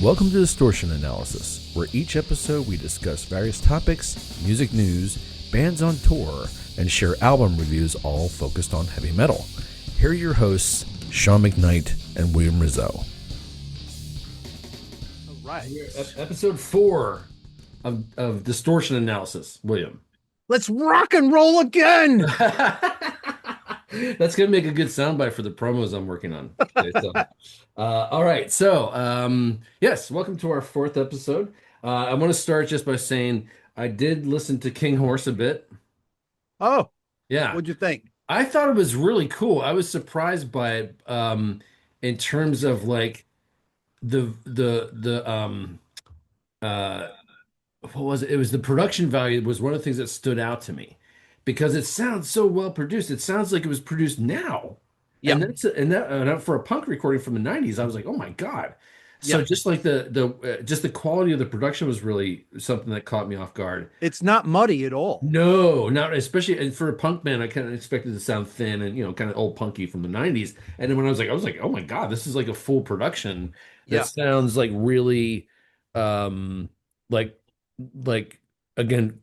Welcome to Distortion Analysis, where each episode we discuss various topics, music news, bands on tour, and share album reviews, all focused on heavy metal. Here are your hosts, Sean McKnight and William Rizzo. All right. Episode 4 of Distortion Analysis, William. Let's rock and roll again. That's going to make a good soundbite for the promos I'm working on. Okay, all right. So, yes, welcome to our 4th episode. I want to start just by saying I did listen to King Horse a bit. Oh, yeah. What'd you think? I thought it was really cool. I was surprised by it in terms of like what was it? It was the production value was one of the things that stood out to me because it sounds so well produced. It sounds like it was produced now. Yeah. And for a punk recording from the 90s, I was like, oh my God. So just like the quality of the production was really something that caught me off guard. It's not muddy at all. No, not especially, and for a punk band, I kind of expected it to sound thin and kind of old punky from the 90s. And then when I was like, oh my God, this is like a full production that sounds like really like again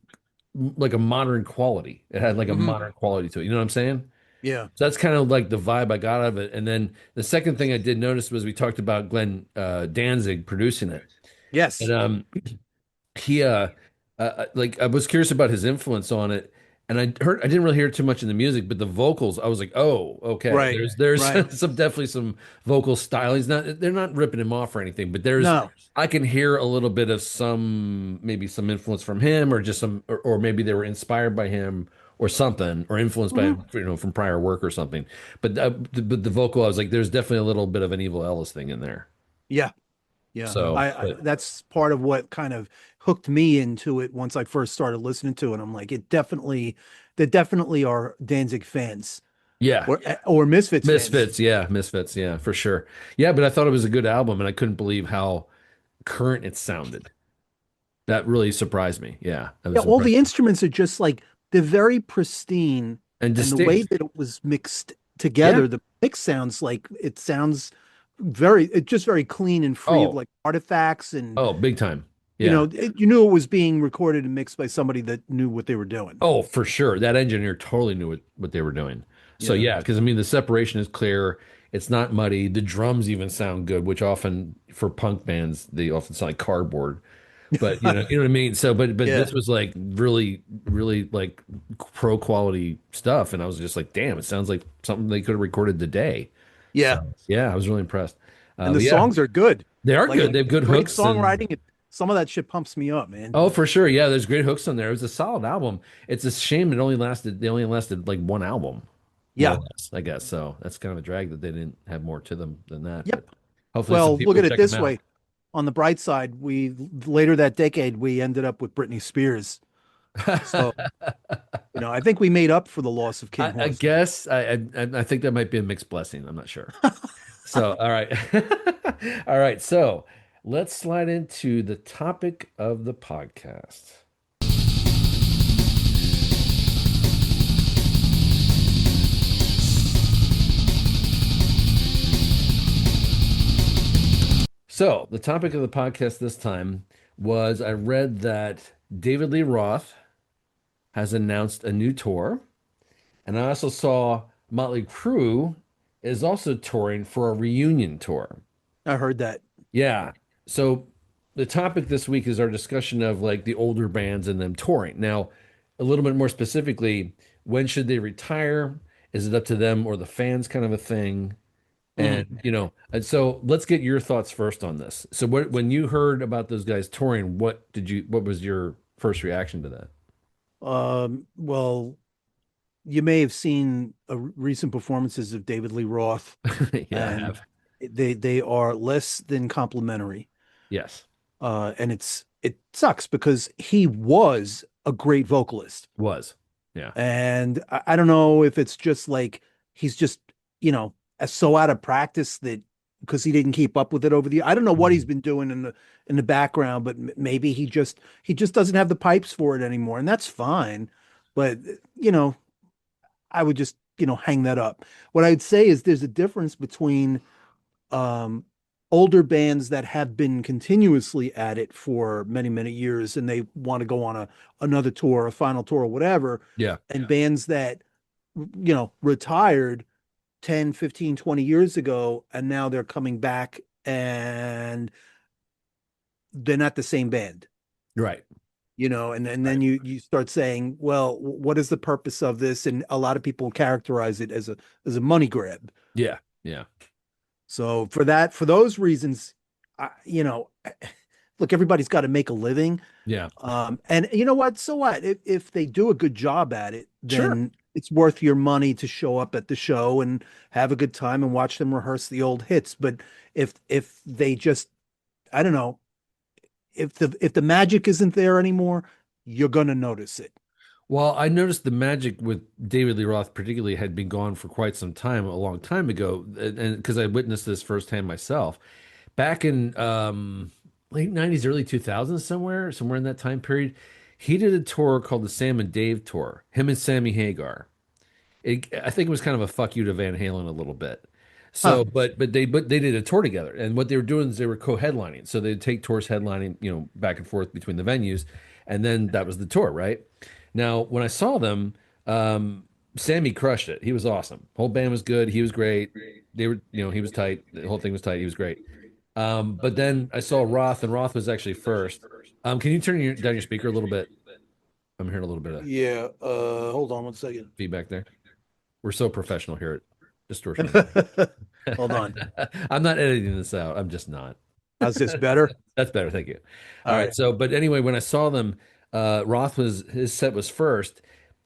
like a modern quality. It had like a modern quality to it. You know what I'm saying? Yeah. So that's kind of like the vibe I got out of it. And then the second thing I did notice was we talked about Glenn Danzig producing it. Yes. And he like I was curious about his influence on it. And I didn't really hear too much in the music, but the vocals, I was like, oh, okay. Right. There's Right. definitely some vocal stylings. They're not ripping him off or anything, but I can hear a little bit of maybe some influence from him, or just or maybe they were inspired by him or something, or influenced by him, from prior work or something. But the vocal, I was like, there's definitely a little bit of an Evil Ellis thing in there. Yeah. Yeah. So that's part of what kind of hooked me into it once I first started listening to it. I'm like, they definitely are Danzig fans. Yeah. Or Misfits fans. Misfits, yeah, for sure. Yeah, but I thought it was a good album, and I couldn't believe how current it sounded. That really surprised me. Yeah. All the instruments are just like, they're very pristine, and distinct. The way that it was mixed together, the mix sounds like it sounds it's very clean and free of like artifacts and big time. Yeah. You knew it was being recorded and mixed by somebody that knew what they were doing. Oh, for sure. That engineer totally knew what they were doing. So because I mean the separation is clear. It's not muddy. The drums even sound good, which often for punk bands they often sound like cardboard. But you know what I mean? So but this was like really, really like pro quality stuff. And I was just like, damn, it sounds like something they could have recorded today. Yeah. So, I was really impressed. And the songs are good. They are good. They have good hooks. Songwriting. Some of that shit pumps me up, man. Oh, for sure. Yeah, there's great hooks on there. It was a solid album. It's a shame they only lasted like one album. Yeah. I guess. So that's kind of a drag that they didn't have more to them than that. Yep. Hopefully look at it this way. On the bright side, later that decade, we ended up with Britney Spears. So, I think we made up for the loss of King Horse. I guess I think that might be a mixed blessing. I'm not sure. So, all right. All right. So let's slide into the topic of the podcast. So the topic of the podcast this time was I read that David Lee Roth has announced a new tour. And I also saw Motley Crue is also touring for a reunion tour. I heard that. Yeah. So the topic this week is our discussion of like the older bands and them touring. Now, a little bit more specifically, when should they retire? Is it up to them or the fans kind of a thing? And, and so let's get your thoughts first on this. So when you heard about those guys touring, what was your first reaction to that? Well, you may have seen recent performances of David Lee Roth. Yeah, I have. They are less than complimentary. Yes. And it sucks because he was a great vocalist. Yeah. And I don't know if it's just like he's just, so out of practice that because he didn't keep up with it over the. I don't know what he's been doing in the background, but maybe he just doesn't have the pipes for it anymore, and that's fine. But I would just hang that up. What I'd say is there's a difference between older bands that have been continuously at it for many, many years and they want to go on another tour, a final tour, or whatever. Yeah. And bands that, retired 10, 15, 20 years ago, and now they're coming back and they're not the same band. Right. And then you start saying, well, what is the purpose of this? And a lot of people characterize it as a money grab. Yeah. Yeah. So for those reasons, look, everybody's got to make a living. Yeah. And you know what? So what? If they do a good job at it, then Sure. it's worth your money to show up at the show and have a good time and watch them rehearse the old hits. But if they just, I don't know, if the magic isn't there anymore, you're gonna notice it. Well, I noticed the magic with David Lee Roth particularly had been gone for quite some time, a long time ago, and because I witnessed this firsthand myself, back in late '90s, early 2000s, somewhere in that time period, he did a tour called the Sam and Dave tour. Him and Sammy Hagar. I think it was kind of a fuck you to Van Halen a little bit. Huh. So, but they did a tour together, and what they were doing is they were co-headlining. So they'd take tours headlining, back and forth between the venues, and then that was the tour, right? Now, when I saw them, Sammy crushed it. He was awesome. Whole band was good. He was great. They were, he was tight. The whole thing was tight. He was great. But then I saw Roth, and Roth was actually first. Can you turn down your speaker a little bit? I'm hearing a little bit of Yeah. Hold on one second. feedback there. We're so professional here at Distortion. Hold on. I'm not editing this out. I'm just not. How's this better? That's better. Thank you. All All right. right. So, but anyway, when I saw them, his set was first.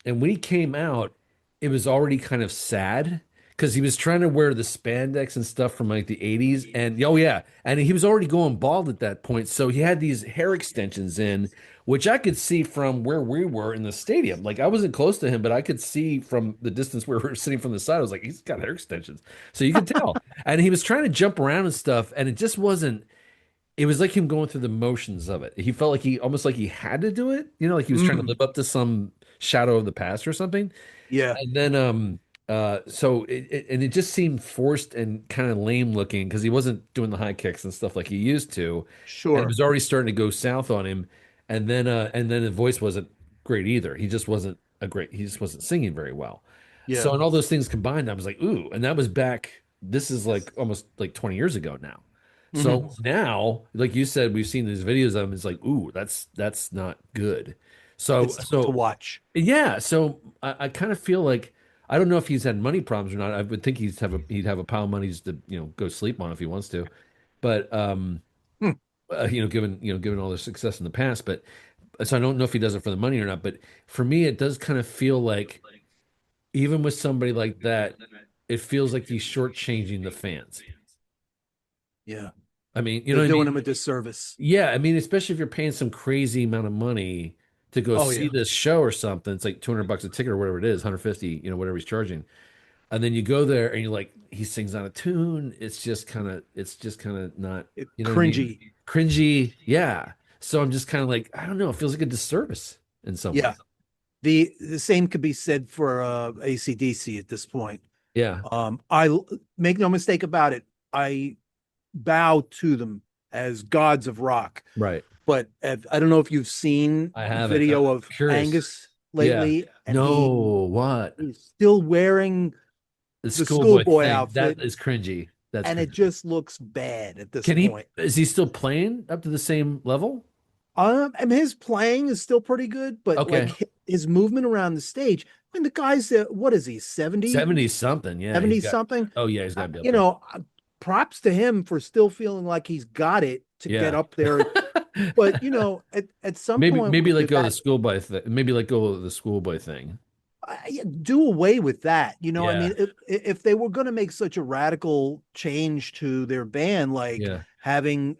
And when he came out, it was already kind of sad because he was trying to wear the spandex and stuff from like the 80s. And oh, yeah. And he was already going bald at that point. So he had these hair extensions in, which I could see from where we were in the stadium. Like I wasn't close to him, but I could see from the distance where we were sitting from the side. I was like, he's got hair extensions. So you could tell. And he was trying to jump around and stuff. And it just wasn't, it was like him going through the motions of it. He felt like he almost like he had to do it, like he was trying to live up to some shadow of the past or something. Yeah. And then so it just seemed forced and kind of lame looking because he wasn't doing the high kicks and stuff like he used to. And it Sure. was already starting to go south on him. And then the voice wasn't great either. He just wasn't singing very well. Yeah. So and all those things combined, I was like, ooh, and that was back, this is like almost like 20 years ago now. So now, like you said, we've seen these videos of him. It's like, ooh, that's not good. So It's tough to watch. yeah, so I kind of feel like I don't know if he's had money problems or not. I would think he'd have a pile of money just to go sleep on if he wants to, but Hmm. given all the success in the past, but so I don't know if he does it for the money or not. But for me, it does kind of feel like even with somebody like that, it feels like he's shortchanging the fans. Yeah. I mean, you know They're what I doing mean? him a disservice. Yeah, I mean, especially if you're paying some crazy amount of money to go Oh see yeah. this show or something. It's like $200 a ticket or whatever it is, 150, whatever he's charging. And then you go there and you're like, he sings on a tune. It's just kind of not, you know what I mean? Cringy. Cringy. Yeah. So I'm just kind of like, I don't know. It feels like a disservice in some Yeah. way. The same could be said for AC/DC at this point. Yeah. I make no mistake about it. I bow to them as gods of rock. Right. But I don't know if you've seen I have video of curious. Angus lately. And No, what? he's still wearing The the schoolboy schoolboy thing. outfit, That is cringy. That's and it cringy. just looks bad at this Can he, point. is he still playing up to the same level? I mean, his playing is still pretty good, but Okay. like his movement around the stage. I mean, the guy's what is he, 70? 70 something. Yeah. 70 he's got- something? oh, yeah. He's got to be up there. Props to him for still feeling like he's got it to Yeah. get up there. But at some maybe point, maybe with let go of the that, schoolboy thing. Maybe let go of the schoolboy thing. do away with that. I Yeah. mean, if they were going to make such a radical change to their band, like Yeah. having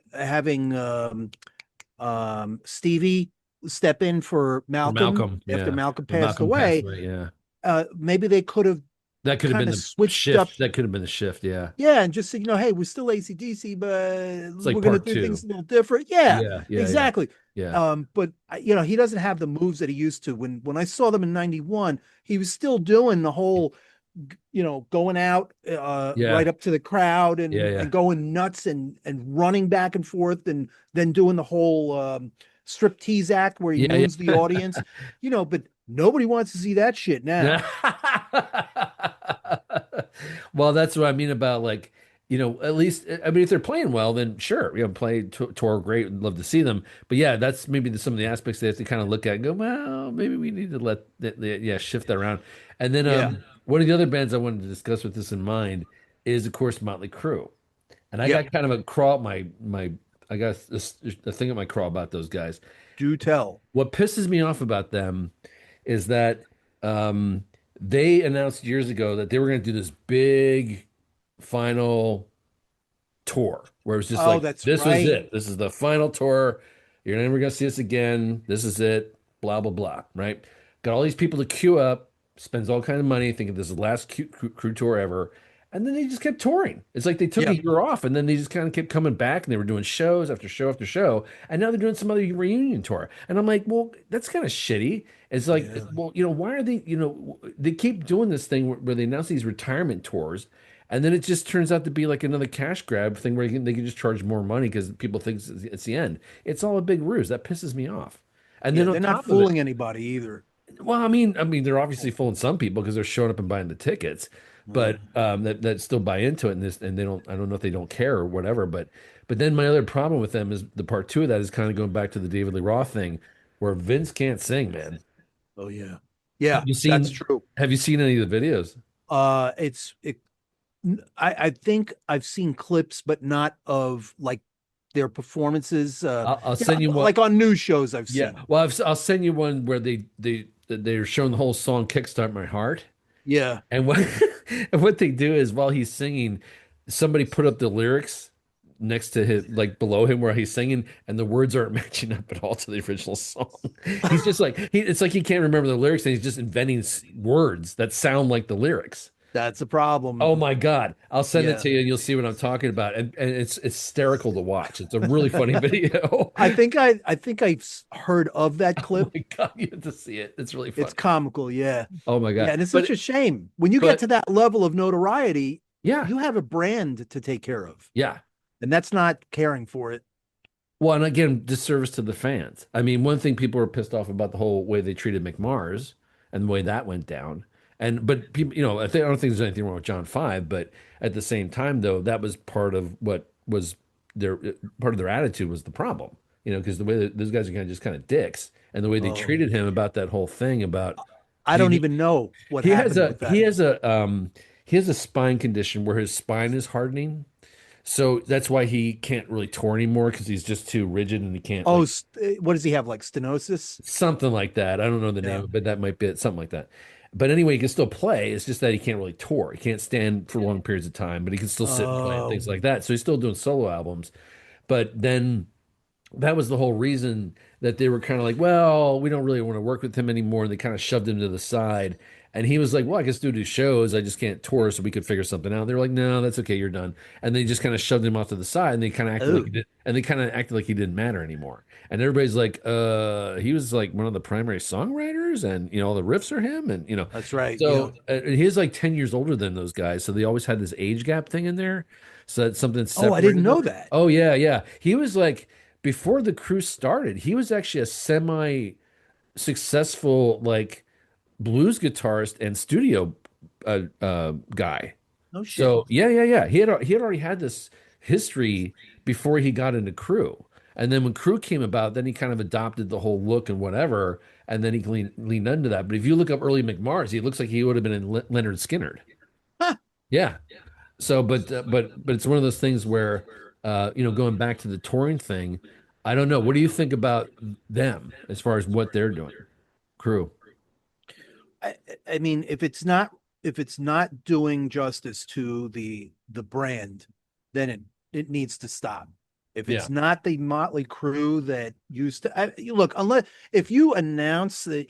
Stevie step in for Malcolm yeah. after Malcolm When passed Malcolm away, yeah. maybe they could have That could have been kinda the switched shift. up. That could have been the shift. Yeah. and just said, hey, we're still AC/DC, but like we're going to part do two. things a little different. Yeah, Yeah. exactly. Yeah. But he doesn't have the moves that he used to. When I saw them in '91, he was still doing the whole going out Yeah. right up to the crowd Yeah. and Yeah. going nuts and running back and forth and then doing the whole strip tease act where he Yeah. moons the audience, but nobody wants to see that shit now. Yeah. Well, that's what I mean about like, at least I mean if they're playing well, then sure, play tour great, would love to see them. But yeah, that's maybe some of the aspects they have to kind of look at and go, well, maybe we need to let yeah, shift that around. And then Yeah. one of the other bands I wanted to discuss with this in mind is of course Motley Crue. And I Yeah. got kind of a crawl my I got a thing at my crawl about those guys. Do tell. What pisses me off about them is that um, they announced years ago that they were going to do this big final tour where it was just Oh, like, that's this was right. it. This is the final tour. You're never going to see us again. This is it. Blah, blah, blah. Right? Got all these people to queue up, spends all kind of money thinking this is the last crew tour ever. And then they just kept touring. It's like they took Yeah. a year off and then they just kind of kept coming back and they were doing shows after show after show. And now they're doing some other reunion tour. And I'm like, well, that's kind of shitty. It's like, Yeah. well, why are they, they keep doing this thing where they announce these retirement tours. And then it just turns out to be like another cash grab thing where they can just charge more money because people think it's the end. It's all a big ruse. That pisses me off. And Yeah. then on They're not top of it, fooling anybody either. well, I mean, they're obviously fooling some people because they're showing up and buying the tickets, but that still buy into it, and they don't. I don't know if they don't care or whatever. But then my other problem with them is the part two of that is kind of going back to the David Lee Roth thing, where Vince can't sing, man. Oh yeah. Have Yeah, you that's seen true. Have you seen any of the videos? It's it I think I've seen clips, but not of like their performances. I'll Yeah, send you one. like on news shows I've Yeah, seen. well, I'll send you one where they're showing the whole song "Kickstart My Heart." Yeah. And what and what they do is while he's singing, somebody put up the lyrics next to him, like below him where he's singing, and the words aren't matching up at all to the original song. He's just like it's like he can't remember the lyrics and he's just inventing words that sound like the lyrics. That's a problem. Oh my God. I'll send it Yeah. to you and you'll see what I'm talking about. And it's hysterical to watch. It's a really funny video. I think I've heard of that Oh clip. my God, you have to see it. It's really It's funny. comical, yeah. Oh my Yeah, God. and it's such a shame. When you get But to that level of notoriety, yeah, you have a brand to take care of. yeah. And that's not caring for it. Well, and again, disservice to the fans. I mean, one thing people were pissed off about the whole way they treated McMars and the way that went down. But people, I don't think there's anything wrong with John 5, but at the same time, though, that was part of what was their attitude was the problem. Because the way that those guys are kind of dicks, and the way they Oh, treated him about that whole thing about I don't even know what he has happened a with that. he has a spine condition where his spine is hardening. So that's why he can't really tour anymore because he's just too rigid and he can't Oh, like what does he have? Like stenosis? something like that. I don't know the Yeah. name, but that might be it, something like that. But anyway, he can still play. It's just that he can't really tour. He can't stand for long periods of time, but he can still sit and play and Oh, things like that. So he's still doing solo albums. But then that was the whole reason that they were kind of like, well, we don't really want to work with him anymore. And they kind of shoved him to the side. And he was like, well, I can still do shows. I just can't tour, so we could figure something out. They were like, no, that's okay, you're done. And they just kind of shoved him off to the side, and they kind of acted like oh, he did, and they kind of acted like he didn't matter anymore. And everybody's like, he was like one of the primary songwriters, and all the riffs are him, and that's right. Yeah. so he's like 10 years older than those guys, so they always had this age gap thing in there. So that's something that Oh, I didn't separated them. know that. Oh yeah, yeah. He was like before the crew started, he was actually a semi successful like blues guitarist and studio guy. No shit. So yeah, yeah, yeah. He had already had this history before he got into Crew. And then when Crew came about, then he kind of adopted the whole look and whatever, and then he leaned into that. But if you look up early McMars, he looks like he would have been in Leonard Skinner. Huh. Yeah. So, but it's one of those things where, going back to the touring thing, I don't know. What do you think about them as far as what they're doing? Crew. I, I mean, if it's not doing justice to the brand, then it needs to stop. If Yeah. it's not the Motley Crue that used to look, unless if you announce that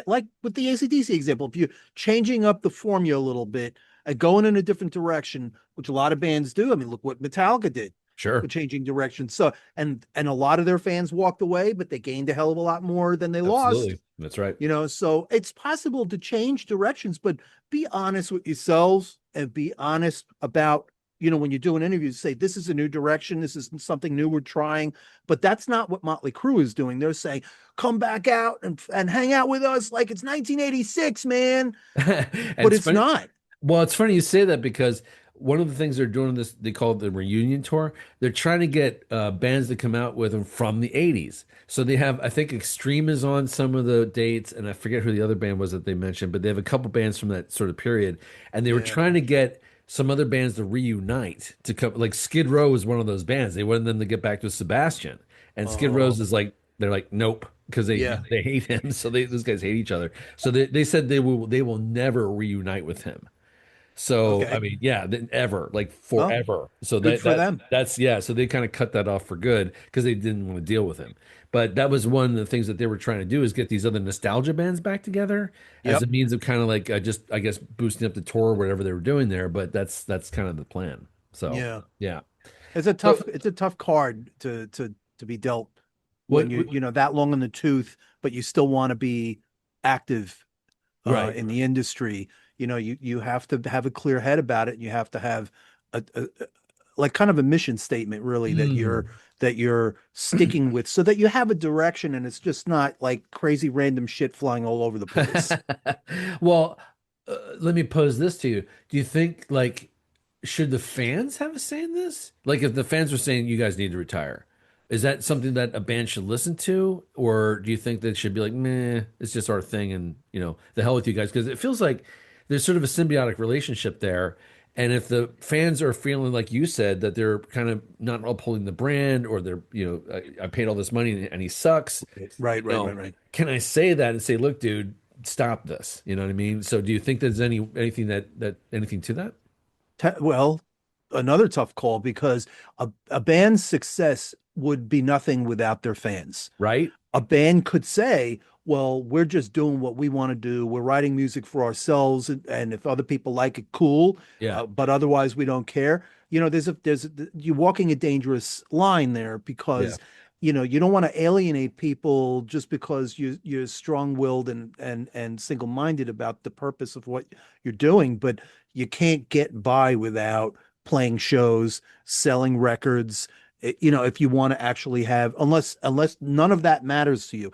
like with the AC/DC example, if you're changing up the formula a little bit and going in a different direction, which a lot of bands do. I mean, look what Metallica did. Sure. changing direction. So and a lot of their fans walked away, but they gained a hell of a lot more than they lost. Absolutely. That's right. So it's possible to change directions, but be honest with yourselves and be honest about, when you do an interview, say, this is a new direction. This is something new we're trying. But that's not what Motley Crue is doing. They're saying, come back out and hang out with us like it's 1986, man. And But it's it's funny. not. Well, it's funny you say that because one of the things they're doing this, they call it the reunion tour. They're trying to get bands to come out with them from the 80s. So they have, I think Extreme is on some of the dates, and I forget who the other band was that they mentioned, but they have a couple bands from that sort of period. And they were Yeah. trying to get some other bands to reunite to come. Like Skid Row is one of those bands. They wanted them to get back to Sebastian. And Skid Row's is like, they're like, nope, because Yeah. they hate him. So those guys hate each other. So they said they will never reunite with him. So I Okay. mean, yeah, then ever, like Well, forever. So good for them. that's yeah. So they kind of cut that off for good because they didn't want to deal with him. But that was one of the things that they were trying to do is get these other nostalgia bands back together as a Yep. means of kind of like just I guess boosting up the tour or whatever they were doing there. But that's kind of the plan. So Yeah. yeah. It's a So tough, it's a tough card to be dealt when what? you that long in the tooth, but you still want to be active Right. in the industry. You have to have a clear head about it. And you have to have a like kind of a mission statement, really, that you're Mm. sticking with, so that you have a direction and it's just not like crazy random shit flying all over the place. Well, let me pose this to you. Do you think like should the fans have a say in this? Like if the fans were saying you guys need to retire, is that something that a band should listen to, or do you think they should be like, meh, it's just our thing, and the hell with you guys? Because it feels like there's sort of a symbiotic relationship there. And if the fans are feeling like you said that they're kind of not upholding the brand, or they're, I paid all this money and he sucks, Right, right, right, right. can I say that and say, look, dude, stop this? You know what I mean? So do you think there's anything anything to that? Well, another tough call, because a band's success would be nothing without their fans. Right? A band could say, well, we're just doing what we want to do. We're writing music for ourselves, and if other people like it, cool. Yeah. But otherwise, we don't care. You're walking a dangerous line there, Yeah. because you don't want to alienate people just because you're strong-willed and single-minded about the purpose of what you're doing. But you can't get by without playing shows, selling records. If you want to actually have, unless none of that matters to you.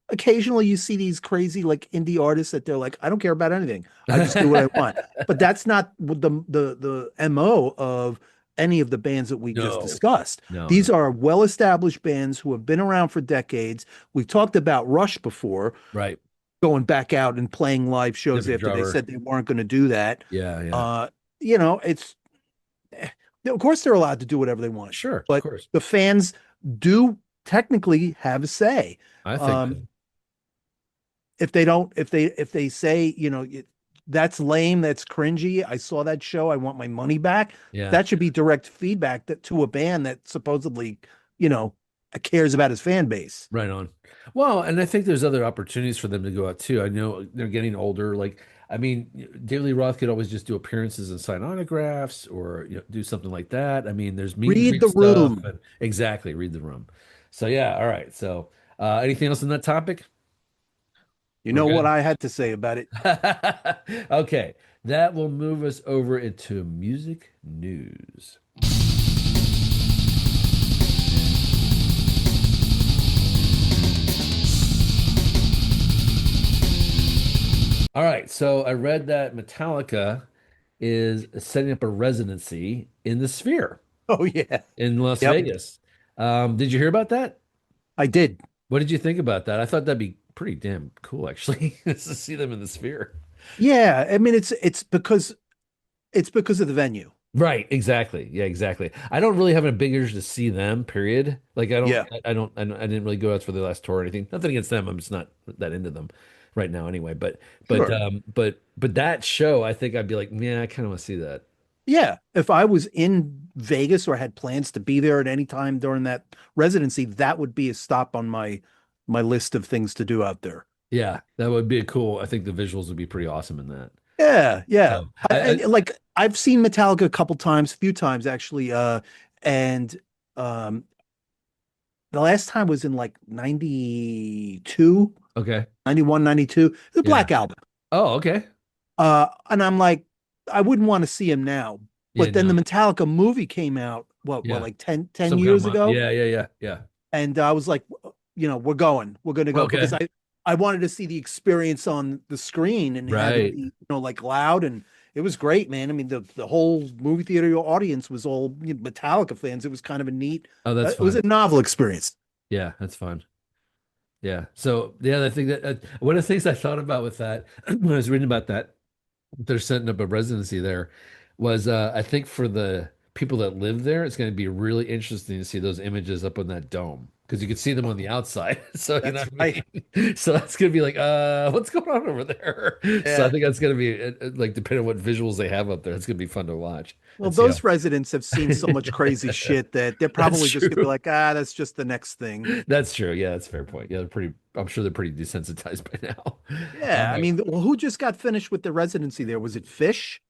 Occasionally you see these crazy like indie artists that they're like, I don't care about anything. I just do what I want. But that's not the MO of any of the bands that we just No. discussed. No. These are well-established bands who have been around for decades. We've talked about Rush before, Right. going back out and playing live shows Different after they drummer. said they weren't going to do that. Yeah. Yeah. It's of course they're allowed to do whatever they want, Sure. Of but course. the fans do technically have a say. I think so. If they don't, if they say, that's lame, that's cringy, I saw that show, I want my money back. Yeah. That should be direct feedback to a band that supposedly, cares about his fan base. Right on. Well, and I think there's other opportunities for them to go out too. I know they're getting older. Like, I mean, Lee Roth could always just do appearances and sign autographs, or do something like that. I mean, there's meet and Read greet the stuff, room. exactly, read the room. So yeah, all right. So anything else on that topic? You We're know what good. I had to say about it? Okay, that will move us over into music news. All right, so I read that Metallica is setting up a residency in the Sphere Oh yeah. in Las Yep. Vegas. Did you hear about that? I did. What did you think about that? I thought that'd be pretty damn cool, actually, just to see them in the Sphere. Yeah. I mean, it's because of the venue. Right, exactly. Yeah, exactly. I don't really have a big urge to see them, period. Like Yeah. I didn't really go out for the last tour or anything. Nothing against them. I'm just not that into them right now anyway. Sure. But that show, I think I'd be like, yeah, I kind of want to see that. Yeah. If I was in Vegas or had plans to be there at any time during that residency, that would be a stop on my list of things to do out there. Yeah, that would be cool. I think the visuals would be pretty awesome in that. Yeah, yeah. So, Like I've seen Metallica a few times actually, And um, the last time was in like 92, Okay. 91, 92. The Yeah. Black Album. Oh, okay. And I'm like, I wouldn't want to see him now. Yeah, But then the no. Metallica movie came out, Yeah. like 10 Some kind of years ago? yeah, yeah, yeah, yeah. And I was like, we're going to go because Okay. I wanted to see the experience on the screen and have it Right. be, like loud. And it was great, man. I mean, the whole movie theater audience was all Metallica fans. It was kind of a neat, Oh, that's it was fun. a novel experience. Yeah, that's fun. Yeah. So the other thing that one of the things I thought about with that when I was reading about that, they're setting up a residency there, was I think for the people that live there, it's going to be really interesting to see those images up on that dome because you can see them on the outside. So you know That's what right. I mean? So that's going to be like, what's going on over there? So I Yeah. think that's going to be like depending on what visuals they have up there, it's going to be fun to watch Well, and see how. those residents have seen so much crazy shit that they're That's probably just gonna be true. like, that's just the next thing. That's true. Yeah, that's a fair point. Yeah, they're pretty. I'm sure they're pretty desensitized by now. Yeah, I mean, well, who just got finished with the residency there? Was it Fish?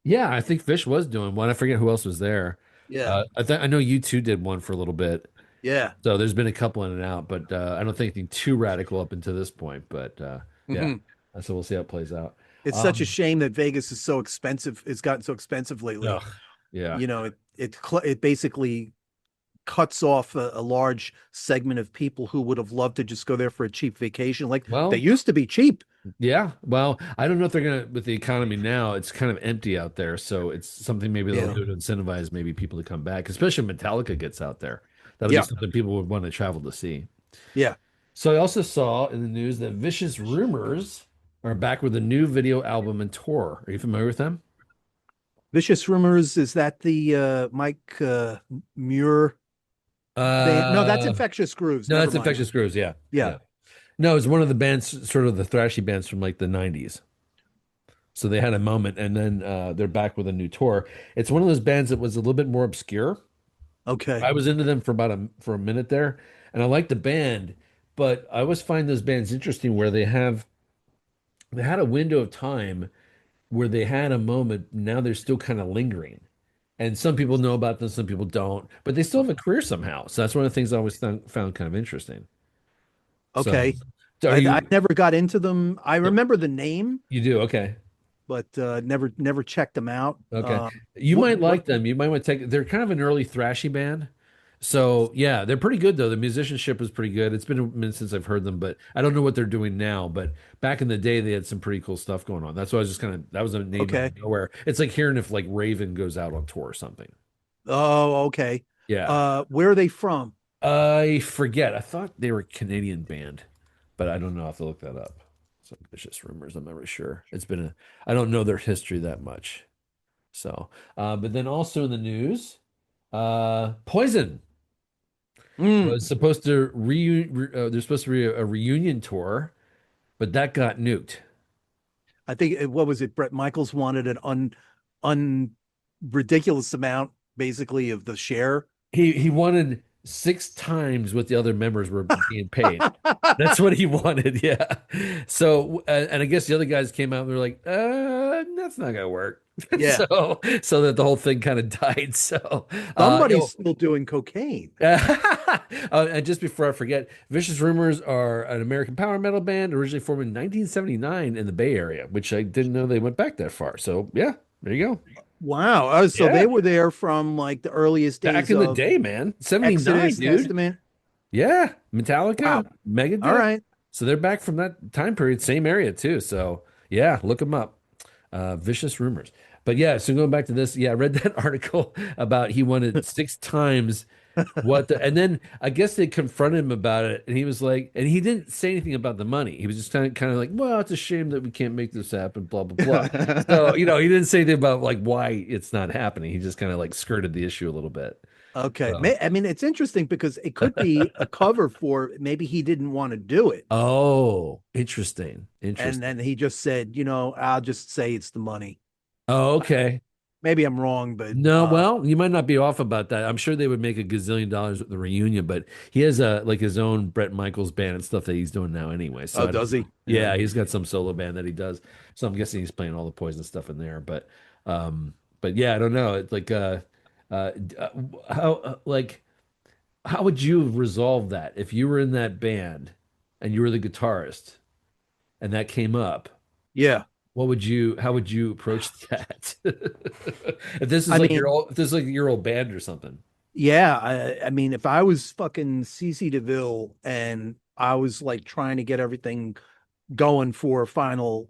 Yeah, I think Fish was doing one. I forget who else was there. Yeah, I know you two did one for a little bit. yeah. So there's been a couple in and out, but I don't think anything too radical up until this point. But yeah, Hmm. so we'll see how it plays out. It's such a Um, shame that Vegas is so expensive. It's gotten so expensive lately. ugh, yeah. It basically cuts off a large segment of people who would have loved to just go there for a cheap vacation. Like they Well, used to be cheap. yeah. Well, I don't know if they're gonna with the economy now. It's kind of empty out there, so it's something maybe they'll Yeah, do to incentivize maybe people to come back, especially if Metallica gets out there. That'll be yeah, something people would want to travel to see. yeah. So I also saw in the news that Vicious Rumors are back with a new video album and tour. Are you familiar with them? Vicious Rumors, is that the Mike Muir band? No, that's Uh, Infectious Grooves. no, Never that's mind. Infectious Grooves. Yeah, Yeah. yeah. No, it's one of the bands, sort of the thrashy bands from like the '90s. So they had a moment, and then they're back with a new tour. It's one of those bands that was a little bit more obscure. Okay. I was into them for for a minute there, and I like the band, but I always find those bands interesting where they had a window of time where they had a moment. Now they're still kind of lingering. And some people know about them, some people don't, but they still have a career somehow. So that's one of the things I always found kind of interesting. So, Okay. so are I you, never got into them. I remember the name, you do? Okay. but never checked them out. Okay. You What might what like them. You might want to take, they're kind of an early thrashy band. So yeah, they're pretty good though. The musicianship is pretty good. It's been a minute since I've heard them, but I don't know what they're doing now. But back in the day, they had some pretty cool stuff going on. That's why I was just kind of, that was a name out okay. of nowhere. It's like hearing if like Raven goes out on tour or something. Oh, okay. Yeah. Where are they from? I forget. I thought they were a Canadian band, but I don't know. I have to look that up. Some vicious rumors. I'm not really sure. I don't know their history that much. So, but then also in the news, Poison Mm, was supposed to there's supposed to be a reunion tour, but that got nuked. I think what was it? Brett Michaels wanted an un ridiculous amount, basically, of the share. He wanted 6 times what the other members were being paid. That's what he wanted. Yeah. So, and I guess the other guys came out and they're like, that's not gonna work. Yeah. So that the whole thing kind of died. So, Somebody's still doing cocaine. and just before I forget, Vicious Rumors are an American power metal band originally formed in 1979 in the Bay Area, which I didn't know they went back that far. So, yeah, there you go. Wow. Oh, so Yeah. they were there from like the earliest Back days in the of day, man. 79, Exodus, dude. Testament. Yeah. Wow. Metallica, All Megadeth. right. So they're back from that time period, same area too. So yeah, look them up. Vicious Rumors. But yeah, so going back to this, yeah, I read that article about he wanted 6 times and then I guess they confronted him about it, and he was like, and he didn't say anything about the money. He was just kind of like, well, it's a shame that we can't make this happen, blah blah blah. So he didn't say anything about like why it's not happening. He just kind of like skirted the issue a little bit. Okay. So, I mean, it's interesting because it could be a cover for maybe he didn't want to do it. oh, interesting, And interesting. then he just said, I'll just say it's the money. Oh, okay. Maybe I'm wrong, but No, well, you might not be off about that. I'm sure they would make a gazillion dollars with the reunion, but he has like his own Brett Michaels band and stuff that he's doing now anyway. So oh, I don't does know. he? Yeah. Yeah, he's got some solo band that he does. So I'm guessing he's playing all the Poison stuff in there. But yeah, I don't know. It's like How how would you resolve that if you were in that band and you were the guitarist and that came up? Yeah. What would you how would you approach that? If this is I like mean, your old if this is like your old band or something. yeah, I mean, if I was fucking CC DeVille and I was like trying to get everything going for a final,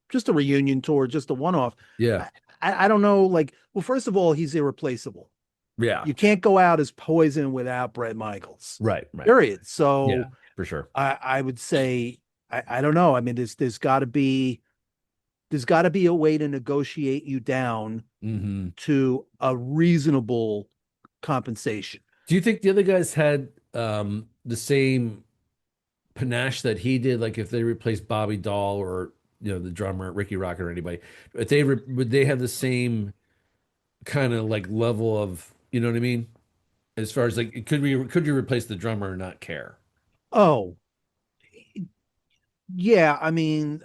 just a reunion tour, just a one-off, Yeah. I, I don't know. Like, well, first of all, he's irreplaceable. Yeah. You can't go out as Poison without Bret Michaels, Right, right. period. Yeah, So for sure. I would say, I don't know. I mean, there's got to be a way to negotiate you down Hmm. to a reasonable compensation. Do you think the other guys had the same panache that he did? Like if they replaced Bobby Dahl or the drummer Ricky Rocket or anybody, if would they have the same kind of like level of what I mean? As far as like could you replace the drummer and not care? Oh, yeah. I mean,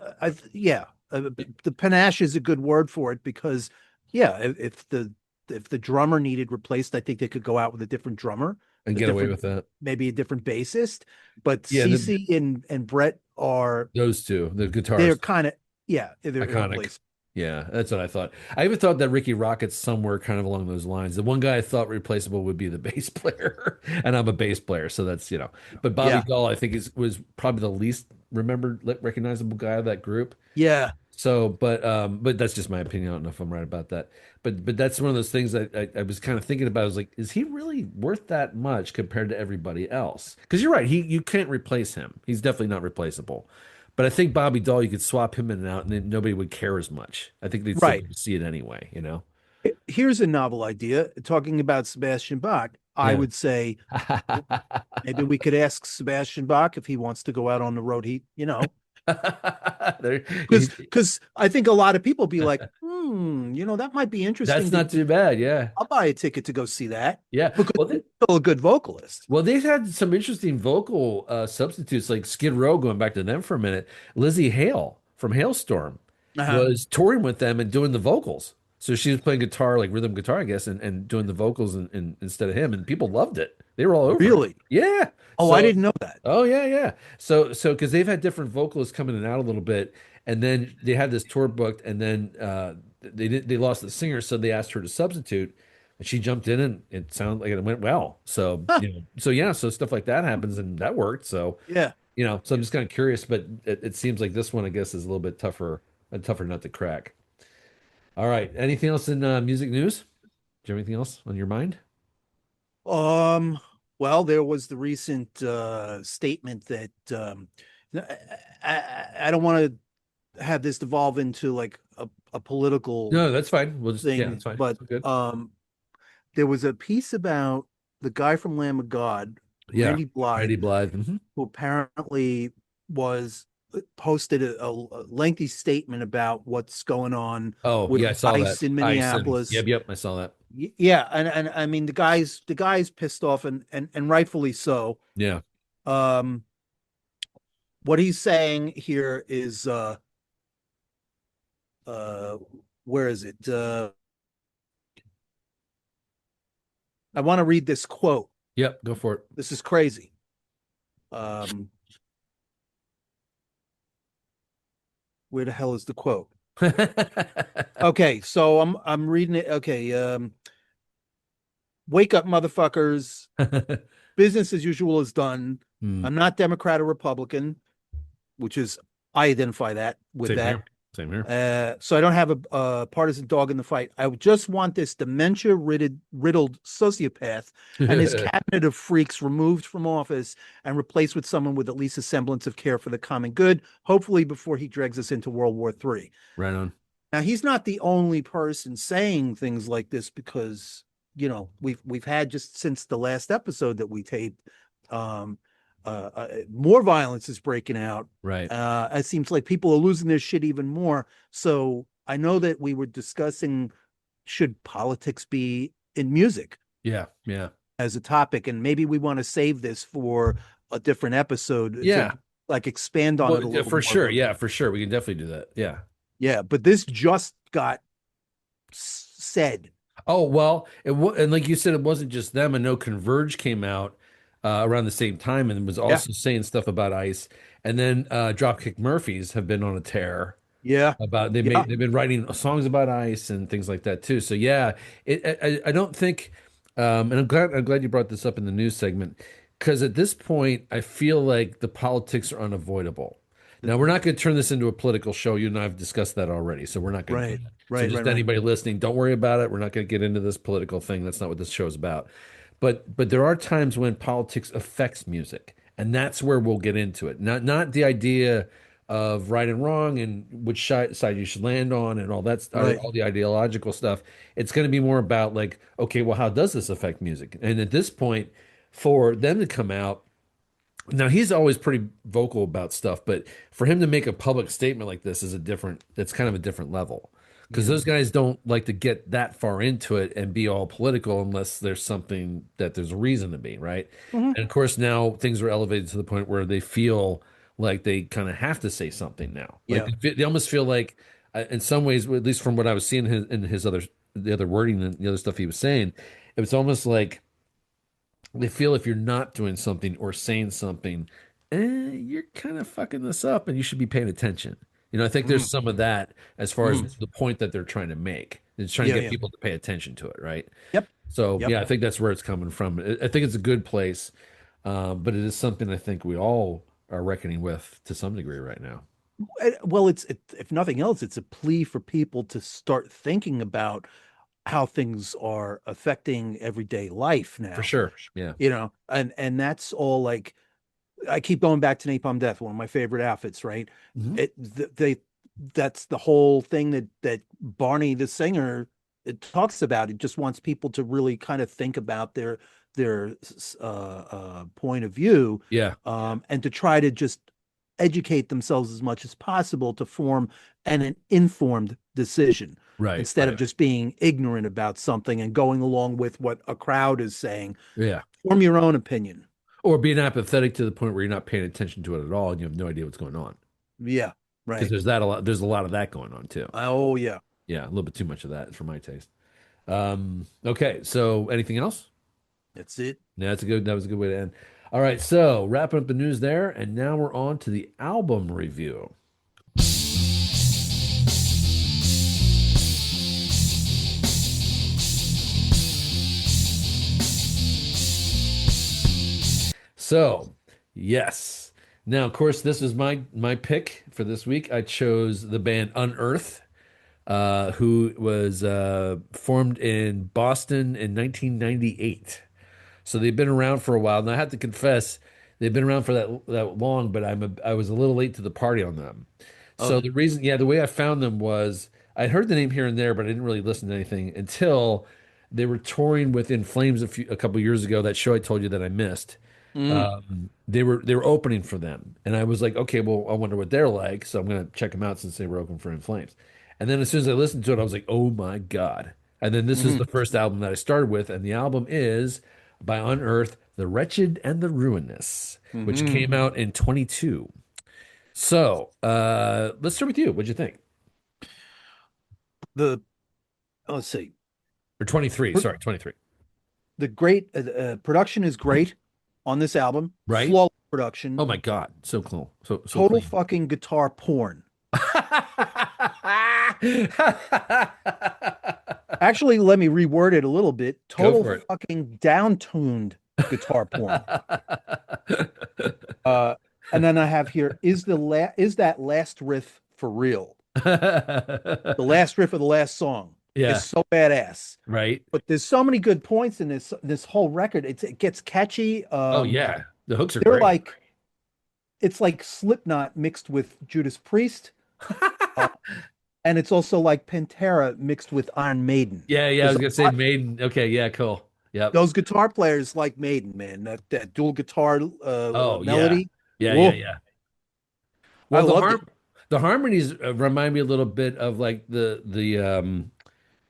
yeah, the panache is a good word for it because, yeah, if the drummer needed replaced, I think they could go out with a different drummer, And a get away different, with that. maybe a different bassist. But Yeah, CC and Brett those two, the they're guitarists, kind of, yeah, they're iconic. irreplaceable. Yeah, that's what I thought. I even thought that Ricky Rocket's somewhere kind of along those lines. The one guy I thought replaceable would be the bass player, and I'm a bass player, so that's. But Bobby Yeah, Dahl, I think, was probably the least remembered, recognizable guy of that group. yeah, So, but that's just my opinion. I don't know if I'm right about that. But that's one of those things that I was kind of thinking about. I was like, is he really worth that much compared to everybody else? Because you're right, you can't replace him. He's definitely not replaceable. But I think Bobby Dahl, you could swap him in and out, and then nobody would care as much. I think they'd still right. get to see it anyway. Here's a novel idea. Talking about Sebastian Bach, I Yeah. would say maybe we could ask Sebastian Bach if he wants to go out on the road. There, Because I think a lot of people be like, that might be that's interesting. not too bad. Yeah. I'll buy a ticket to go see that Yeah. because Well, he's still a good vocalist. they've had some interesting vocal substitutes like Skid Row, going back to them for a minute. Lizzie Hale from Hailstorm Uh-huh. was touring with them and doing the vocals. So she was playing guitar, like rhythm guitar, I guess, and doing the vocals instead of him. And people loved it. They were all over it. Really? Yeah. Oh, I So, didn't know that. oh yeah, yeah. So because they've had different vocalists coming in and out a little bit, and then they had this tour booked, and then they lost the singer, so they asked her to substitute, and she jumped in, and it sounded like it went well. So Huh. so yeah, so stuff like that happens, and that worked. So Yeah. so I'm just kind of curious, but it seems like this one, I guess, is a little bit tougher, a tougher nut to crack. All right, anything else in music news? Do you have anything else on your mind? Um, well, there was the recent statement that I don't want to have this devolve into like a political No, that's fine. We'll just yeah, thing, that's fine. but It's good. there was a piece about the guy from Lamb of God, Yeah, Randy Blythe, Randy Blythe. who apparently was posted a lengthy statement about what's going on Oh, with yeah, I saw that. ICE in Ice and Minneapolis. yep, I saw that. Yeah, and I mean the guy's pissed off and rightfully so. Yeah. Um, what he's saying here is uh where is it? I want to read this quote. Yep, go for This is crazy. Um, where the hell is the quote? it. Okay, so I'm reading it. Okay, wake up, motherfuckers. Business as usual is done. Hmm. I'm not Democrat or Republican, which is I identify that with Same that. here. Same here. So I don't have a partisan dog in the fight. I just want this dementia-riddled sociopath and his cabinet of freaks removed from office and replaced with someone with at least a semblance of care for the common good, hopefully before he drags us into World War III. Right on. Now, he's not the only person saying things like this because, we've had just since the last episode that we taped, more violence is breaking out. Right. It seems like people are losing their shit even more. So I know that we were discussing should politics be in music Yeah. Yeah. as a topic, and maybe we want to save this for a different episode. Yeah. To, like expand on it a little for more. sure. Yeah, for sure. We can definitely do that. Yeah. Yeah, but this just got said. Oh, well, and like you said, it wasn't just them. I know Converge came out around the same time and was Yeah. also saying stuff about ICE. And then Dropkick Murphys have been on a tear Yeah. about Yeah. they've been writing songs about ICE and things like that too. So yeah, I don't think, and I'm glad you brought this up in the news segment because at this point I feel like the politics are unavoidable. Now we're not going to turn this into a political show. You and I have discussed that already, so we're not going to do Right. that. So Right. just Right. Right. anybody listening, don't worry about it. We're not going to get into this political thing. That's not what this show is about. But there are times when politics affects music, and that's where we'll get into it. Not the idea of right and wrong and which side you should land on and all that Right. all the ideological stuff. It's going to be more about like, okay, well, how does this affect music? And at this point, for them to come out now, he's always pretty vocal about stuff, but for him to make a public statement like this is that's kind of a different level. Because Yeah. those guys don't like to get that far into it and be all political unless there's something that there's a reason to be, right? Hmm. And of course, now things are elevated to the point where they feel like they kind of have to say something now. Like Yeah. they almost feel like, in some ways, at least from what I was seeing in his the other wording and the other stuff he was saying, it was almost like they feel if you're not doing something or saying something, you're kind of fucking this up and you should be paying attention. I think Hmm. there's some of that as far as Hmm. the point that they're trying to make. It's trying to Yeah. get Yeah. people to pay attention to it, right? Yep. So, Yep. yeah, I think that's where it's coming from. I think it's a good place, but it is something I think we all are reckoning with to some degree right now. Well, if nothing else, it's a plea for people to start thinking about how things are affecting everyday life For now, sure. Yeah. and that's all like I keep going back to Napalm Death, one of my favorite outfits, right? Mhm. They that's the whole thing that Barney the singer it talks about. It just wants people to really kind of think about their point of view, Yeah. and to try to just educate themselves as much as possible to form an informed decision Right. instead of Right. just being ignorant about something and going along with what a crowd is saying. Yeah. Form your own opinion. Or being apathetic to the point where you're not paying attention to it at all and you have no idea what's going on. Yeah, Because right. there's a lot of that going on too. Oh yeah, Yeah, a little bit too much of that for my taste. Okay, so anything else? that's it. Yeah, that was a good way to end. All right, so wrapping up the news there, and now we're on to the album review. So, yes. Now, of course, this is my pick for this week. I chose the band Unearth, who was formed in Boston in 1998. So they've been around for a while. And I have to confess, they've been around for that long, but I was a little late to the party on them. So Oh, the reason, yeah, the way I found them was I heard the name here and there, but I didn't really listen to anything until they were touring with In Flames a couple years ago. That show I told you that I missed. mm, They were opening for them, and I was like, okay, well, I wonder what they're like, so I'm gonna check them out since they were opening for In Flames. And then as soon as I listened to it, I was like, oh my God. And then this is mm, the first album that I started with, and the album is by Unearth, The Wretched and the Ruinous, which mm. came out in 22. So let's start with you. What'd you think? The let's see. Or 23, Pr- sorry, 23. The great production is great on this album. Right? Flawless production. Oh my God, so cool, so Total clean. fucking guitar porn. Actually, let me reword it a little bit. Go Total for it. fucking down-tuned guitar porn. Uh, and then I have here is that last riff for real? The last riff of the last song Yeah, is so badass. right. But there's so many good points in this whole record. It gets catchy. Oh yeah, the hooks are They're great. like it's like Slipknot mixed with Judas Priest, uh, and it's also like Pantera mixed with Iron Maiden. Yeah, yeah. I There's was a gonna say lot, Maiden. Okay, yeah, cool. Yep. those guitar players like Maiden, man. That dual guitar Oh yeah, melody. yeah, yeah, Whoa, yeah. I Well, loved it. the harmonies remind me a little bit of like um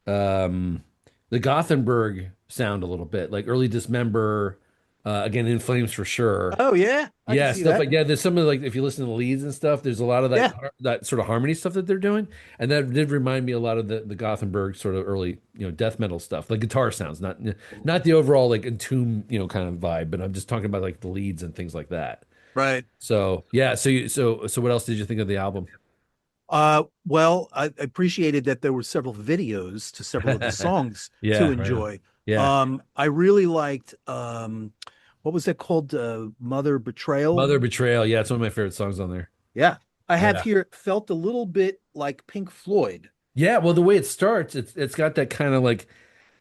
the Gothenburg sound a little bit, like early Dismember, Again, In Flames for sure. Oh yeah, I can Yeah, see stuff that. like there's some of like if you listen to the leads and stuff, there's a lot of Yeah, that sort of harmony stuff that they're doing, and that did remind me a lot of the Gothenburg sort of early death metal stuff, like guitar sounds, not the overall like entomb kind of vibe, but I'm just talking about like the leads and things like that. right. So yeah, so what else did you think of the album? Well, I appreciated that there were several videos to several of the songs to Yeah, right on. enjoy. Yeah, I really liked what was that called? Mother Betrayal. Mother Betrayal. Yeah, it's one of my favorite songs on there. Yeah. I have Yeah. here felt a little bit like Pink Floyd. Yeah, well, the way it starts, it's got that kind of like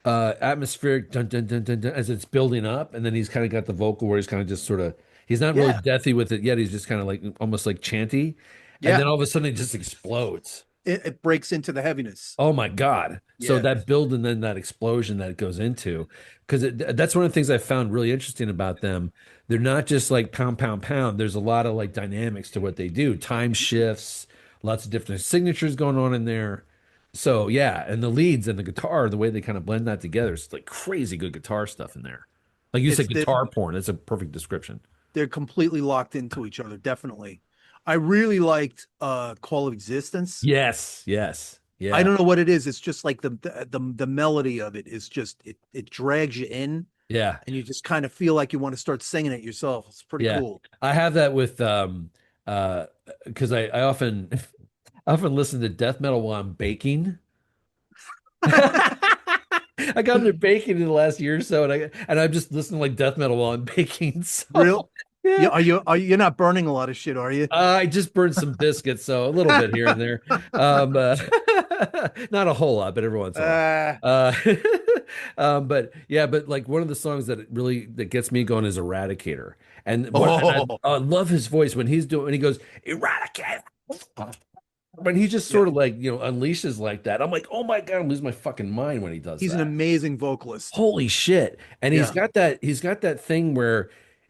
atmospheric dun, dun, dun, dun, dun, as it's building up, and then he's kind of got the vocal where he's kind of just sort of he's not really Yeah. deathy with it yet. He's just kind of like almost like chanty, and Yeah. then all of a sudden it just explodes. It breaks into the heaviness. Oh my God. So Yeah. that build and then that explosion that it goes into, because that's one of the things I found really interesting about them. They're not just like pound, pound, pound. There's a lot of like dynamics to what they do, time shifts, lots of different signatures going on in there. So yeah, and the leads and the guitar, the way they kind of blend that together, it's like crazy good guitar stuff in there. Like you It's said, guitar porn. That's a perfect description. they're completely locked into each other, definitely. I really liked Call of Existence. Yes, yes, I yeah, don't know what it is. It's just like the melody of it is just it drags you in yeah. and you just kind of feel like you want to start singing it yourself. It's pretty Yeah, cool. I have that with uh because I often I often listen to death metal while I'm baking. I got into baking in the last year or so, and I'm just listening to like death metal while I'm baking. So Real yeah, Yeah, you're not burning a lot of shit, are you? I just burned some biscuits, so a little bit here and there. Not a whole lot, but every once in a while. Uh, Uh, but yeah, but like one of the songs that gets me going is Eradicator, and oh, I love his voice when he's doing when he goes Eradicate. When he just yeah. sort of like unleashes like that, I'm like, oh my God, I'm losing my fucking mind when he does He's an that. amazing vocalist. Holy shit. And Yeah. he's got that thing where